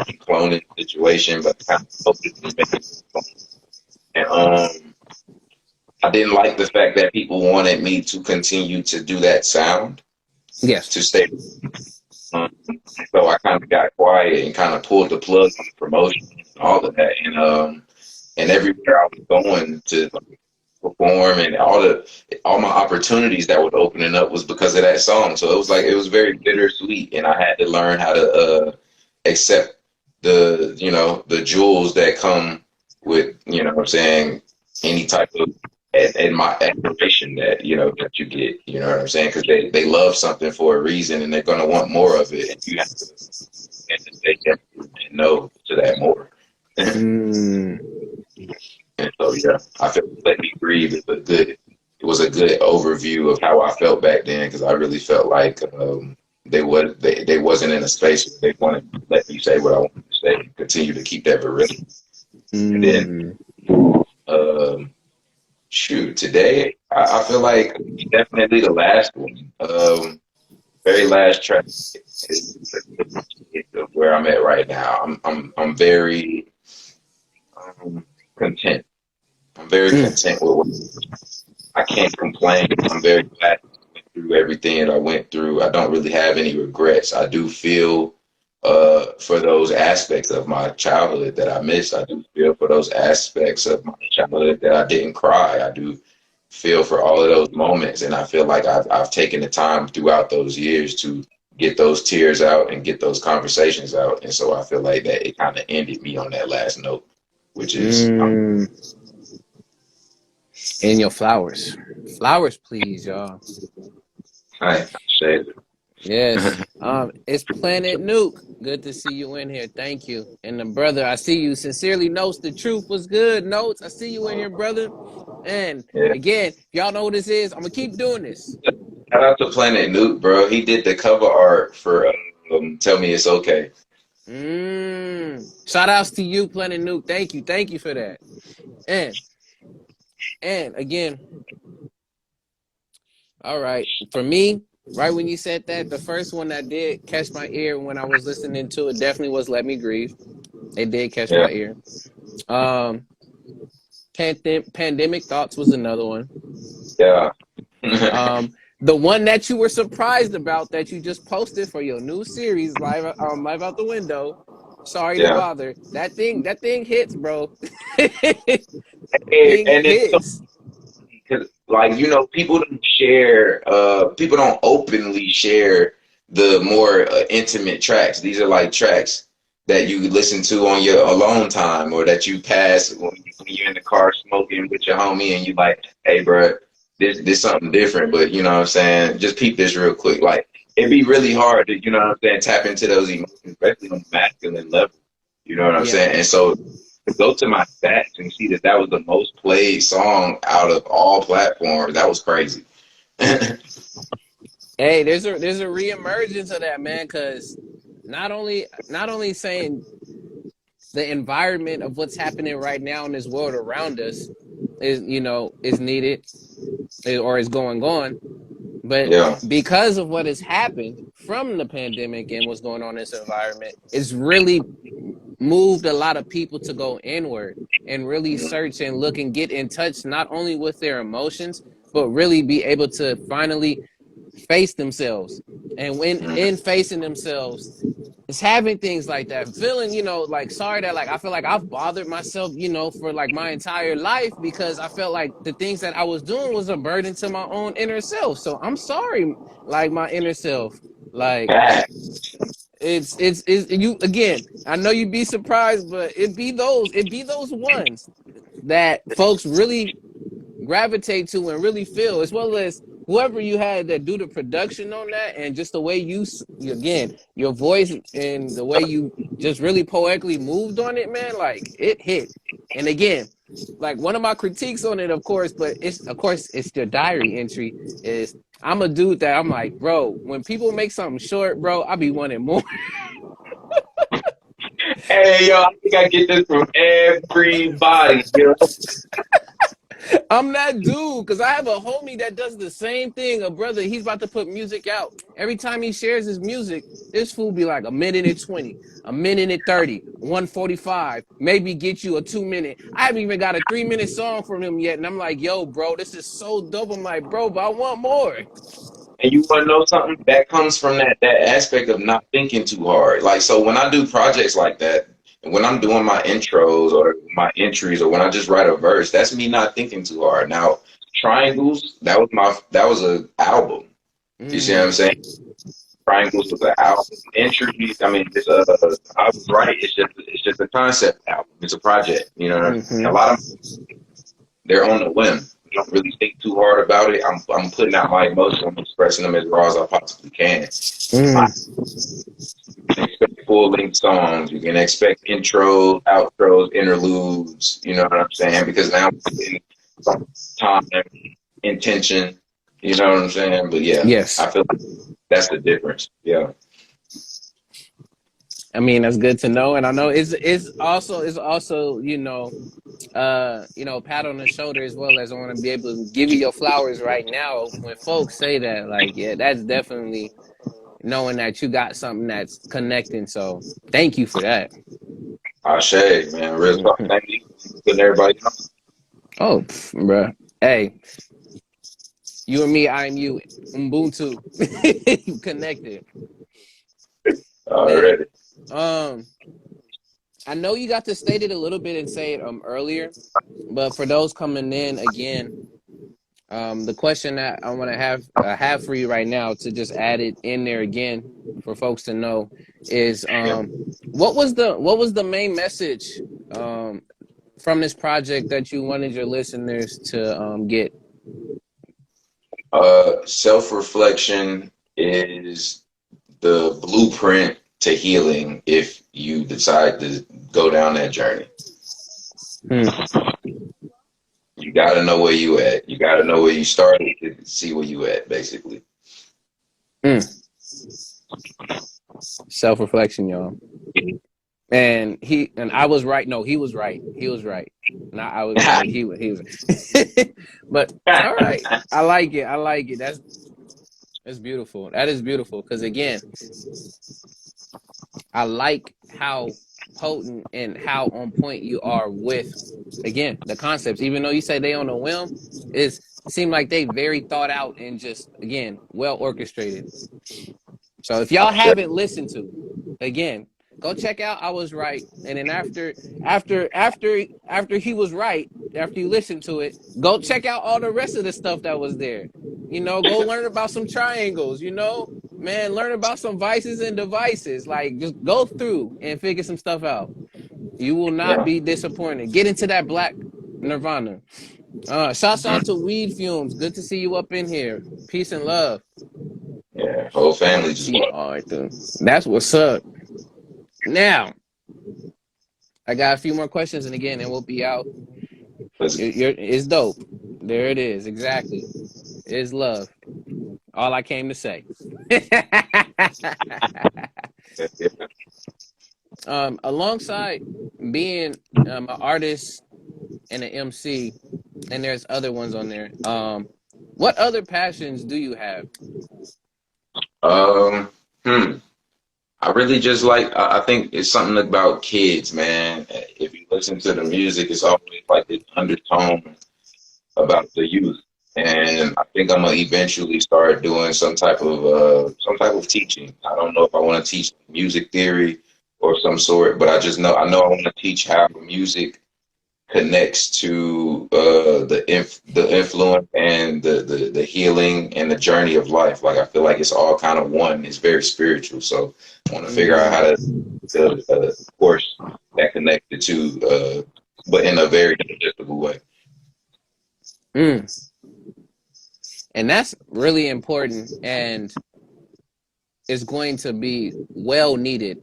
a cloning situation, but kind of coded and made it fun. And I didn't like the fact that people wanted me to continue to do that sound Yes. to stay. Um, so I kind of got quiet and kind of pulled the plug on the promotion and all of that. And everywhere I was going to perform and all my opportunities that were opening up was because of that song. So it was like it was very bittersweet, and I had to learn how to accept the jewels that come with what I'm saying, any type of and my admiration that that you get, you know what I'm saying, because they love something for a reason and they're gonna want more of it, and you have to and say yes and no to that more. Mm. And so yeah, I felt Let Me Breathe is a good it was a good overview of how I felt back then, because I really felt like they wasn't in a space where they wanted to let me say what I wanted to say and continue to keep that virility. And then Mm. um shoot, today I feel like definitely the last one. Very last track is of where I'm at right now. I'm very content. I'm very Mm. content with what I can't complain. I'm very glad I went through everything that I went through. I don't really have any regrets. I do feel for those aspects of my childhood that I missed. I do feel for those aspects of my childhood that I didn't cry. I do feel for all of those moments, and I feel like I've taken the time throughout those years to get those tears out and get those conversations out. And so I feel like that it kind of ended me on that last note, which is Mm. And your flowers. Flowers, please, y'all. I say Yes. It's Planet Nuke. Good to see you in here. Thank you. And the brother, I see you. Sincerely Notes, the truth was good. Notes, I see you in here, brother. And yeah. again, if y'all know what this is, I'm gonna keep doing this. Shout out to Planet Nuke, bro. He did the cover art for Tell Me It's Okay. Shout outs to you, Planet Nuke. Thank you. Thank you for that. And again, all right. For me, right when you said that, the first one that did catch my ear when I was listening to it definitely was Let Me Grieve. It did catch Yeah. my ear. Um, Pandemic Thoughts was another one. Yeah. The one that you were surprised about that you just posted for your new series, live out the window. Sorry to Yeah. bother. That thing hits, bro. And, Thing and it's so hits. because like people don't openly share the more intimate tracks. These are like tracks that you listen to on your alone time, or that you pass when you're in the car smoking with your homie and you like, hey bro, this something different, but you know what I'm saying, just peep this real quick. Like it'd be really hard to, you know what I'm saying, tap into those emotions, especially on the masculine level, you know what I'm Yeah. saying. And so to go to my stats and see that that was the most played song out of all platforms, that was crazy. Hey, there's a reemergence of that, man, because not only saying the environment of what's happening right now in this world around us is needed or is going on, but Yeah. because of what has happened from the pandemic and what's going on in this environment, it's really moved a lot of people to go inward and really search and look and get in touch not only with their emotions, but really be able to finally face themselves. And when Mhm. in facing themselves, it's having things like that, feeling, like sorry that like I feel like I've bothered myself, for like my entire life because I felt like the things that I was doing was a burden to my own inner self. So I'm sorry, like my inner self. Like it's you again. I know you'd be surprised, but it be those ones that folks really gravitate to and really feel, as well as whoever you had that do the production on that, and just the way again, your voice and the way you just really poetically moved on it, man, like it hit. And again, like one of my critiques on it, of course, but it's your diary entry is I'm a dude that I'm like, bro, when people make something short, bro, I be wanting more. Hey, yo, I think I get this from everybody, you know? I'm that dude because I have a homie that does the same thing. A brother, he's about to put music out. Every time he shares his music, this fool be like a minute and 20, a minute and 30, 145, maybe get you a 2 minute. I haven't even got a 3 minute song from him yet. And I'm like, yo, bro, this is so dope. I'm like, bro, but I want more. And you want to know something? That comes from that aspect of not thinking too hard. Like, so when I do projects like that, and when I'm doing my intros or my entries, or when I just write a verse, that's me not thinking too hard. Now, Triangles, that was a album. You see what I'm Mm, saying? Triangles was an album. Entries, I mean, it's I was right. It's just a concept album. It's a project. You know what I mean? A mm-hmm, lot of they're on the whim. I don't really think too hard about it. I'm putting out my emotions. I'm expressing them as raw as I possibly can. I mm, can expect full length songs. You can expect intros, outros, interludes. You know what I'm saying? Because now I'm putting time, intention. You know what I'm saying? But yeah, yes. I feel like that's the difference. Yeah. I mean, that's good to know. And I know it's also, pat on the shoulder as well as I want to be able to give you your flowers right now. When folks say that, like, yeah, that's definitely knowing that you got something that's connecting. So thank you for that. Ashe, man. Real talk. Mm-hmm. Thank you. Putting everybody on. Oh, bruh. Hey, you and me, I'm you. Ubuntu. Connected. Man, Already. um, I know you got to state it a little bit and say it earlier, but for those coming in again, the question that I want to have for you right now to just add it in there again for folks to know is Yeah. what was the main message from this project that you wanted your listeners to get? Self reflection is the blueprint to healing if you decide to go down that journey. Hmm. You got to know where you at. You got to know where you started to see where you at, basically. Hmm. Self reflection, y'all. And I was right. No, he was right. He was right. Not I was right. He was. But all right, I like it. I like it. That's beautiful. That is beautiful because again, I like how potent and how on point you are with again the concepts. Even though you say they on a whim, is seem like they very thought out and just again well orchestrated. So if y'all haven't listened to, again, go check out I Was Right. And then after he was right, after you listen to it, go check out all the rest of the stuff that was there. Go learn about some triangles, man, learn about some vices and devices. Like just go through and figure some stuff out. You will not Yeah, be disappointed. Get into that black nirvana. Shouts out to Weed Fumes. Good to see you up in here. Peace and love. yeah. Whole family just walked. TR3. That's what's up. Now, I got a few more questions, and again, and we'll be out. It's dope. There it is. Exactly. It's love. All I came to say. Alongside being an artist and an MC, and there's other ones on there. What other passions do you have? Um, hmm. I really just like, I think it's something about kids, man. If you listen to the music, it's always like this undertone about the youth. And I think I'm gonna eventually start doing some type of teaching. I don't know if I want to teach music theory or some sort, but I know I want to teach how music connects to the influence and the healing and the journey of life. Like I feel like it's all kind of one. It's very spiritual. So I want to figure out how Mm, to build a course that connects the two, but in a very digestible way. mm. And that's really important, and it's going to be well needed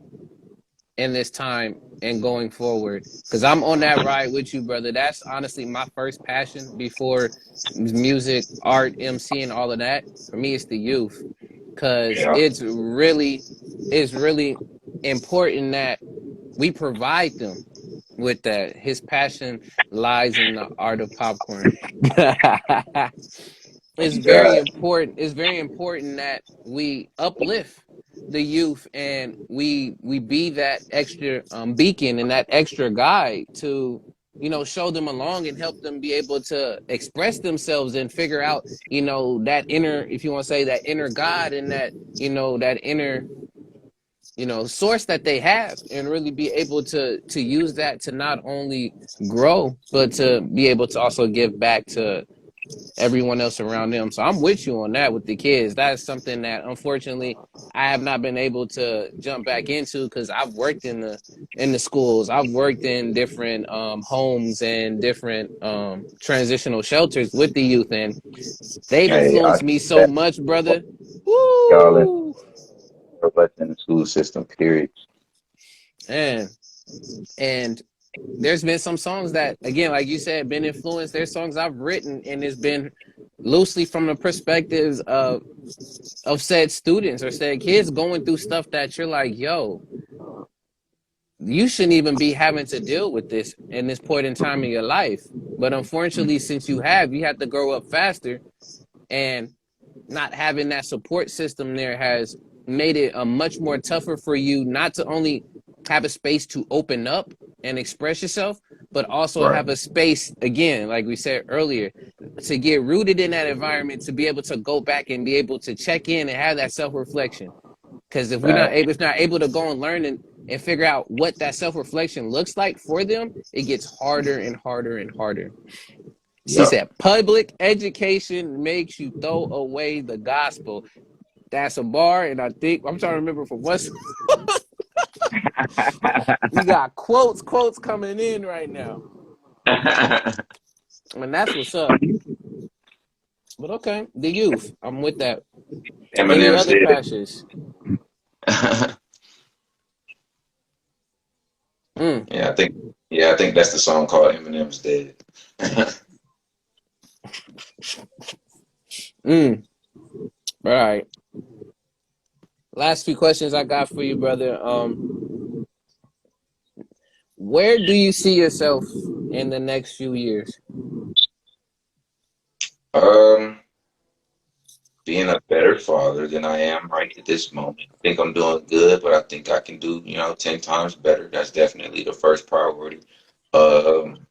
in this time and going forward because I'm on that ride with you, brother. That's honestly my first passion before music, art, MC, and all of that. For me, it's the youth because Yeah, it's really important that we provide them with that. His passion lies in the art of popcorn. It's very God, important. It's very important that we uplift the youth and we be that extra beacon and that extra guide to, you know, show them along and help them be able to express themselves and figure out, you know, that inner, if you want to say, that inner God and that, you know, that inner, you know, source that they have, and really be able to use that to not only grow but to be able to also give back to everyone else around them. So I'm with you on that with the kids. That's something that unfortunately I have not been able to jump back into because I've worked in the schools. I've worked in different homes and different transitional shelters with the youth, and they've hey, I influenced me so that much, brother. y'all in Woo! so much in the school system. Period. And and there's been some songs that, again, like you said, been influenced. There's songs I've written, and it's been loosely from the perspectives of said students or said kids going through stuff that you're like, yo, you shouldn't even be having to deal with this in this point in time in your life. But unfortunately, since you have to grow up faster, and not having that support system there has made it a much more tougher for you not to only have a space to open up and express yourself, but also Right. have a space, again, like we said earlier, to get rooted in that environment, to be able to go back and be able to check in and have that self-reflection. Because if we're not Fact. able, if not able to go and learn and figure out what that self-reflection looks like for them, it gets harder and harder and harder. She Yep. said, public education makes you throw away the gospel. That's a bar, and I think I'm trying to remember from what we got quotes coming in right now. And that's what's up. But okay, the youth. I'm with that. Any Eminem other said. passions? Mm, Yeah, I think. Yeah, I think that's the song called Eminem's Dead. mm. All right. Last few questions I got for you, brother. Where do you see yourself in the next few years? um, Being a better father than I am right at this moment. I think I'm doing good, but I think I can do, 10 times better. That's definitely the first priority. Um,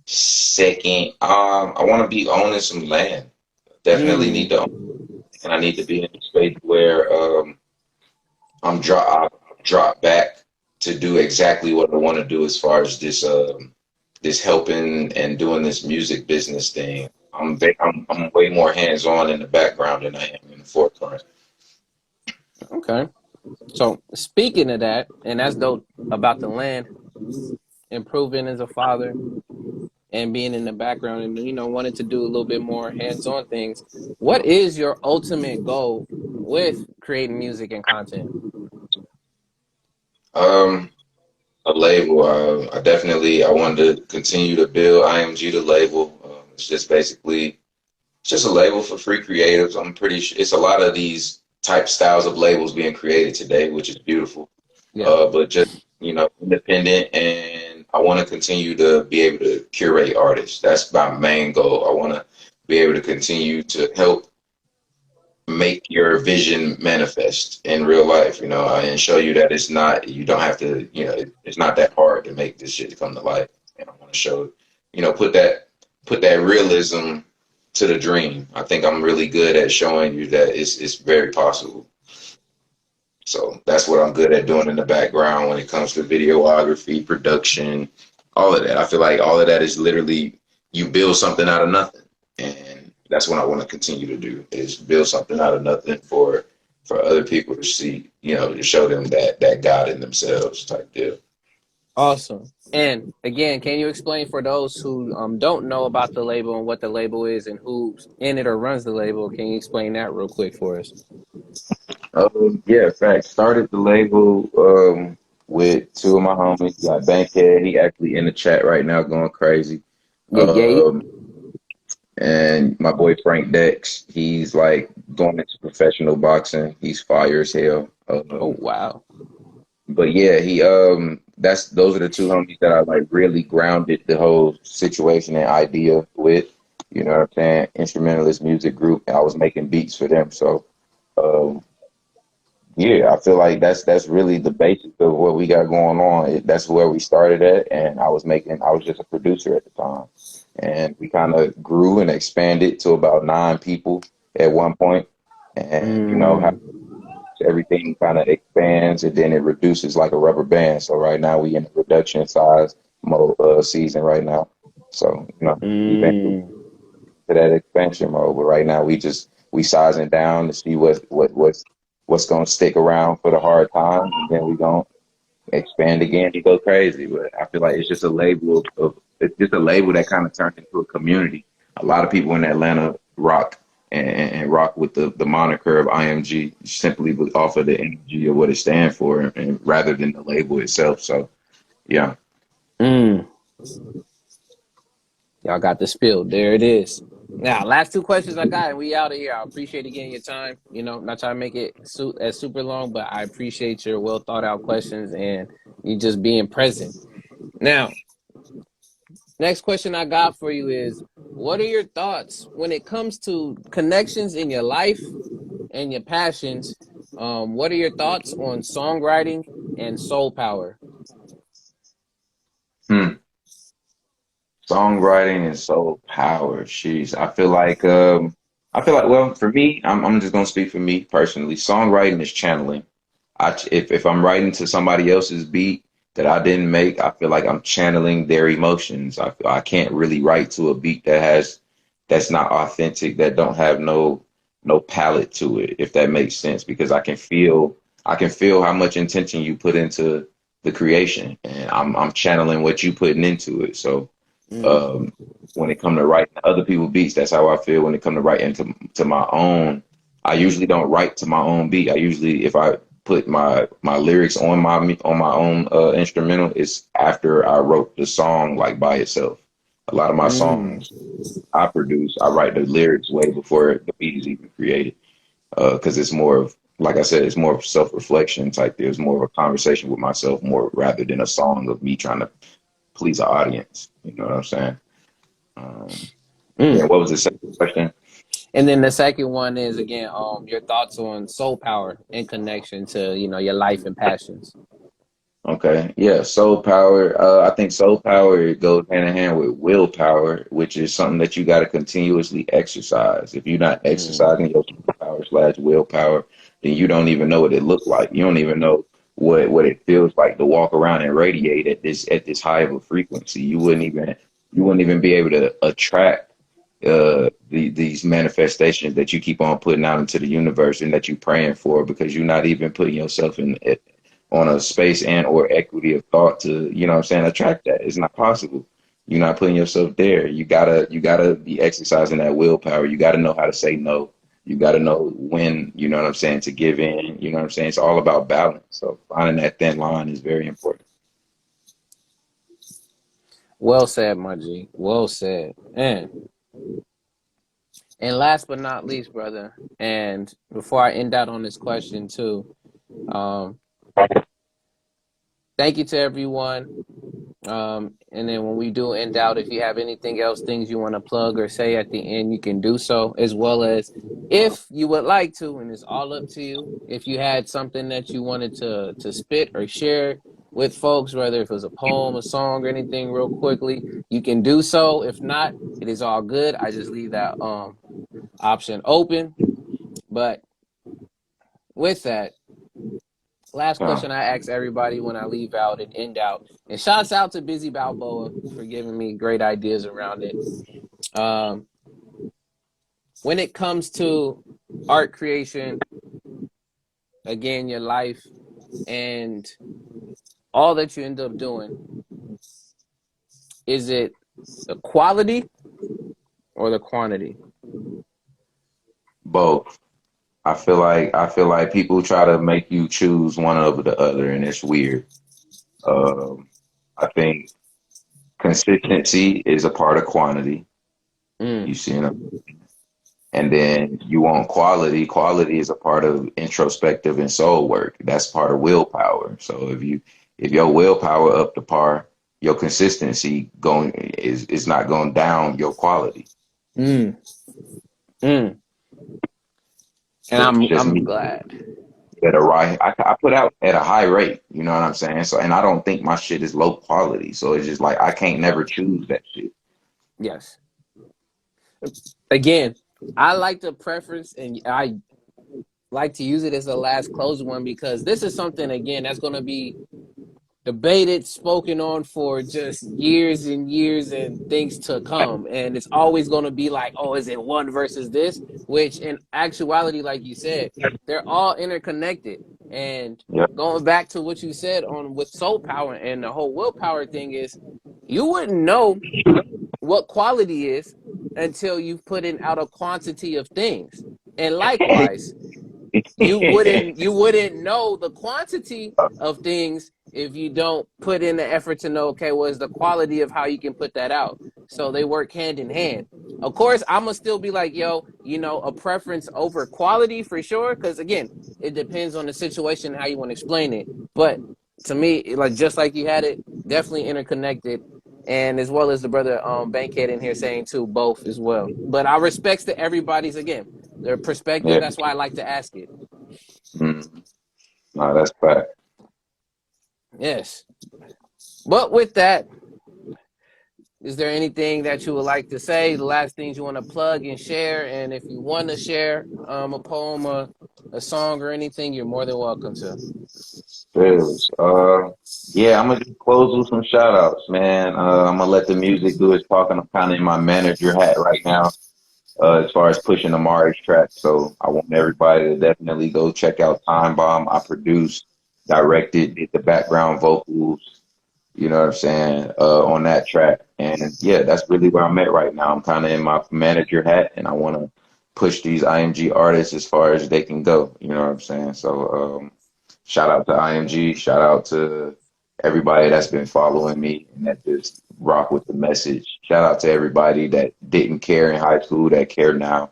Second, I want to be owning some land. Definitely need Mm, to own, and I need to be in a space where I drop back to do exactly what I want to do as far as this helping and doing this music business thing. I'm way more hands on in the background than I am in the forefront. okay. So speaking of that, and that's dope about the land, improving as a father and being in the background and, you know, wanting to do a little bit more hands-on things. What is your ultimate goal with creating music and content? Um, a label. I wanted to continue to build IMG the label. It's just basically it's just a label for free creatives. I'm pretty sure it's a lot of these type styles of labels being created today, which is beautiful. Yeah. But just independent, and I want to continue to be able to curate artists. That's my main goal. I want to be able to continue to help make your vision manifest in real life, and show you that it's not, you don't have to, it's not that hard to make this shit come to life. And I want to show, put that realism to the dream. I think I'm really good at showing you that it's very possible. So that's what I'm good at doing in the background when it comes to videography, production, all of that. I feel like all of that is literally you build something out of nothing. And that's what I want to continue to do is build something out of nothing for other people to see, to show them that God in themselves type deal. Awesome. And again, can you explain for those who don't know about the label and what the label is and who's in it or runs the label? Can you explain that real quick for us? Yeah, in fact, started the label with two of my homies. Got Bankhead, he actually in the chat right now going crazy. Yeah, yeah. Um, and my boy Frank Dex, he's like going into professional boxing. He's fire as hell. Oh, wow. But yeah, he those are the two homies that I like really grounded the whole situation and idea with. You know what I'm saying? Instrumentalist music group. I was making beats for them. So um, yeah, I feel like that's really the basis of what we got going on. That's where we started at, and I was just a producer at the time, and we kind of grew and expanded to about 9 people at one point, and you know how Mm, everything kind of expands and then it reduces like a rubber band. So right now we in the reduction size mode season right now. So you know we've been to mm, that expansion mode, but right now we sizing down to see what's gonna stick around for the hard times, and then we gonna expand again and go crazy. But I feel like it's just a label of it's just a label that kind of turned into a community. A lot of people in Atlanta rock and rock with the moniker of IMG simply off of the energy of what it stands for, and rather than the label itself. So yeah. mm. Y'all got the spill. There it is. Now, last two questions I got, and we out of here. I appreciate again your time. You know, not trying to make it as super long, but I appreciate your well thought out questions and you just being present. Now, next question I got for you is, what are your thoughts when it comes to connections in your life and your passions? What are your thoughts on songwriting and soul power? Hmm. Songwriting and soul power. Jeez, I feel like well for me, I'm just gonna speak for me personally. Songwriting is channeling. If I'm writing to somebody else's beat that I didn't make, I feel like I'm channeling their emotions. I can't really write to a beat that's not authentic, that don't have no palette to it, if that makes sense, because I can feel how much intention you put into the creation, and I'm channeling what you putting into it. So Mm, um, when it come to writing other people's beats, that's how I feel when it come to writing to my own. I usually don't write to my own beat. I usually, if I put my lyrics on my own instrumental, it's after I wrote the song like by itself. A lot of my mm, songs I produce, I write the lyrics way before the beat is even created. Because it's more of, like I said, it's more of self-reflection type. There's more of a conversation with myself, more rather than a song of me trying to please an audience. You know what I'm saying? Yeah. mm. What was the second question? And then the second one is again, your thoughts on soul power in connection to your life and passions. Okay. Yeah. Soul power. I think soul power goes hand in hand with willpower, which is something that you got to continuously exercise. If you're not Mm, exercising your soul power slash willpower, then you don't even know what it looked like. You don't even know what it feels like to walk around and radiate at this high of a frequency. You wouldn't even be able to attract these manifestations that you keep on putting out into the universe and that you're praying for, because you're not even putting yourself in on a space and or equity of thought to, you know what I'm saying, attract that. It's not possible. You're not putting yourself there. You gotta be exercising that willpower. You gotta know how to say no. You gotta know when, you know what I'm saying, to give in. You know what I'm saying? It's all about balance. So finding that thin line is very important. well said, my G. Well said. And last but not least, brother, and before I end out on this question too, um, thank you to everyone. And then when we do end out, if you have anything else, things you want to plug or say at the end, you can do so, as well as if you would like to, and it's all up to you. If you had something that you wanted to spit or share with folks, whether if it was a poem, a song, or anything, real quickly, you can do so. If not, it is all good. I just leave that option open. But with that, last Uh, question I ask everybody when I leave out and end out. And shouts out to Busy Balboa for giving me great ideas around it. Um, when it comes to art creation, again, your life and all that you end up doing, is it the quality or the quantity? both. I feel like people try to make you choose one over the other, and it's weird. Um, I think consistency is a part of quantity. Mm, You see, and then you want quality. Quality is a part of introspective and soul work. That's part of willpower. So if your willpower up to par, your consistency going is not going down your quality. Mm, mm. And It's just I'm me glad. at a right. I put out at a high rate. You know what I'm saying? So, and I don't think my shit is low quality. So it's just like I can't never choose that shit. Yes. Again, I like the preference, and I like to use it as the last closing one because this is something again that's going to be debated, spoken on for just years and years and things to come. And it's always going to be like, oh, is it one versus this? Which in actuality, like you said, they're all interconnected. And Yeah. going back to what you said on with soul power and the whole willpower thing is you wouldn't know what quality is until you've put in out a quantity of things. And likewise, you wouldn't know the quantity of things if you don't put in the effort to know, okay, what is the quality of how you can put that out. So they work hand in hand. Of course, I'm gonna still be like, yo, a preference over quality for sure, because again, it depends on the situation, how you want to explain it. But to me, like just like you had it, definitely interconnected. And as well as the brother Bankhead in here saying too, both as well. But I respects to everybody's again their perspective. Yeah. That's why I like to ask it. Mm. No, that's fact. Yes. But with that, is there anything that you would like to say? The last things you want to plug and share? And if you want to share a poem, a song, or anything, you're more than welcome to. Yes. Yeah, I'm gonna just close with some shout outs, man. I'm gonna let the music do its talking. I'm kind of in my manager hat right now, as far as pushing the M.O.O.R.E track. So I want everybody to definitely go check out Time Bomb. I produced, directed, did the background vocals, you know what I'm saying, on that track. And yeah, that's really where I'm at right now. I'm kind of in my manager hat and I want to push these IMG artists as far as they can go, you know what I'm saying? So, shout out to IMG, shout out to everybody that's been following me and that just rock with the message. Shout out to everybody that didn't care in high school that care now.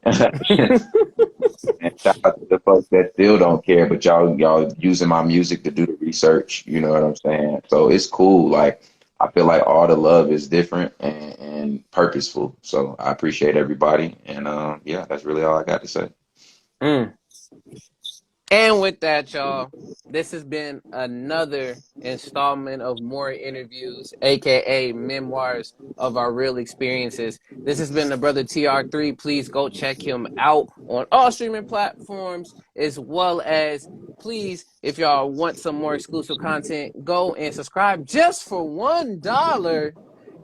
And shout out to the folks that still don't care, but y'all using my music to do the research. You know what I'm saying? So it's cool. Like I feel like all the love is different and purposeful. So I appreciate everybody. And yeah, that's really all I got to say. Mm. And with that, y'all, this has been another installment of more interviews, aka memoirs of our real experiences. This has been the brother TR3. Please go check him out on all streaming platforms, as well as please, if y'all want some more exclusive content, go and subscribe just for $1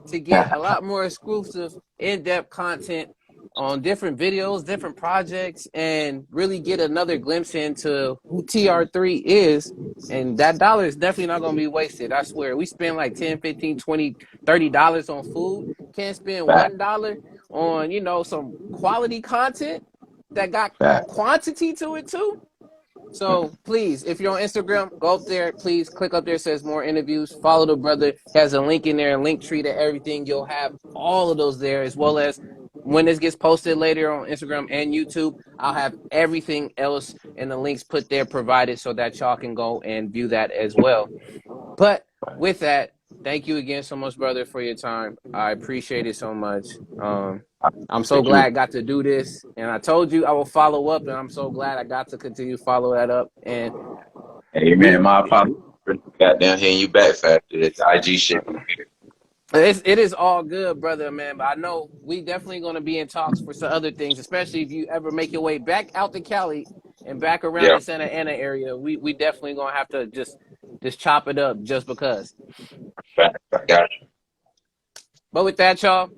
to get a lot more exclusive, in-depth content on different videos, different projects, and really get another glimpse into who TR3 is. And that dollar is definitely not going to be wasted. I swear. We spend like 10, 15, 20, $30 on food. Can't spend Back, $1 on, some quality content that got back. quantity to it too. So please, if you're on Instagram, go up there. Please click up there. It says more interviews. Follow the brother. He has a link in there, a link tree to everything. You'll have all of those there, as well as when this gets posted later on Instagram and YouTube, I'll have everything else and the links put there provided so that y'all can go and view that as well. But with that, thank you again so much, brother, for your time. I appreciate it so much. I'm so Thank you. glad I got to do this, and I told you I will follow up, and I'm so glad I got to continue to follow that up. And Hey man, we, my apologies for goddamn hitting you back faster. It's IG shit. it is all good, brother, man. But I know we definitely going to be in talks for some other things, especially if you ever make your way back out to Cali and back around Yeah, the Santa Ana area. We definitely going to have to just chop it up just because. fact. I got you. But with that, y'all,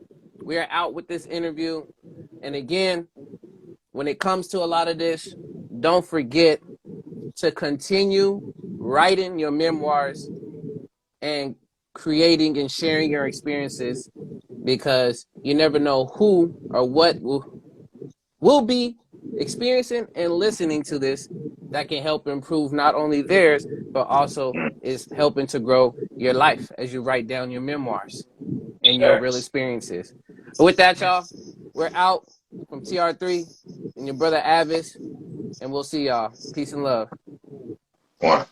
we are out with this interview. And again, when it comes to a lot of this, don't forget to continue writing your memoirs and creating and sharing your experiences because you never know who or what will be experiencing and listening to this that can help improve not only theirs, but also is helping to grow your life as you write down your memoirs and your real Facts. experiences. But with that, y'all, we're out from TR3 and your brother A.D.V.I.S, and we'll see y'all. Peace and love. One.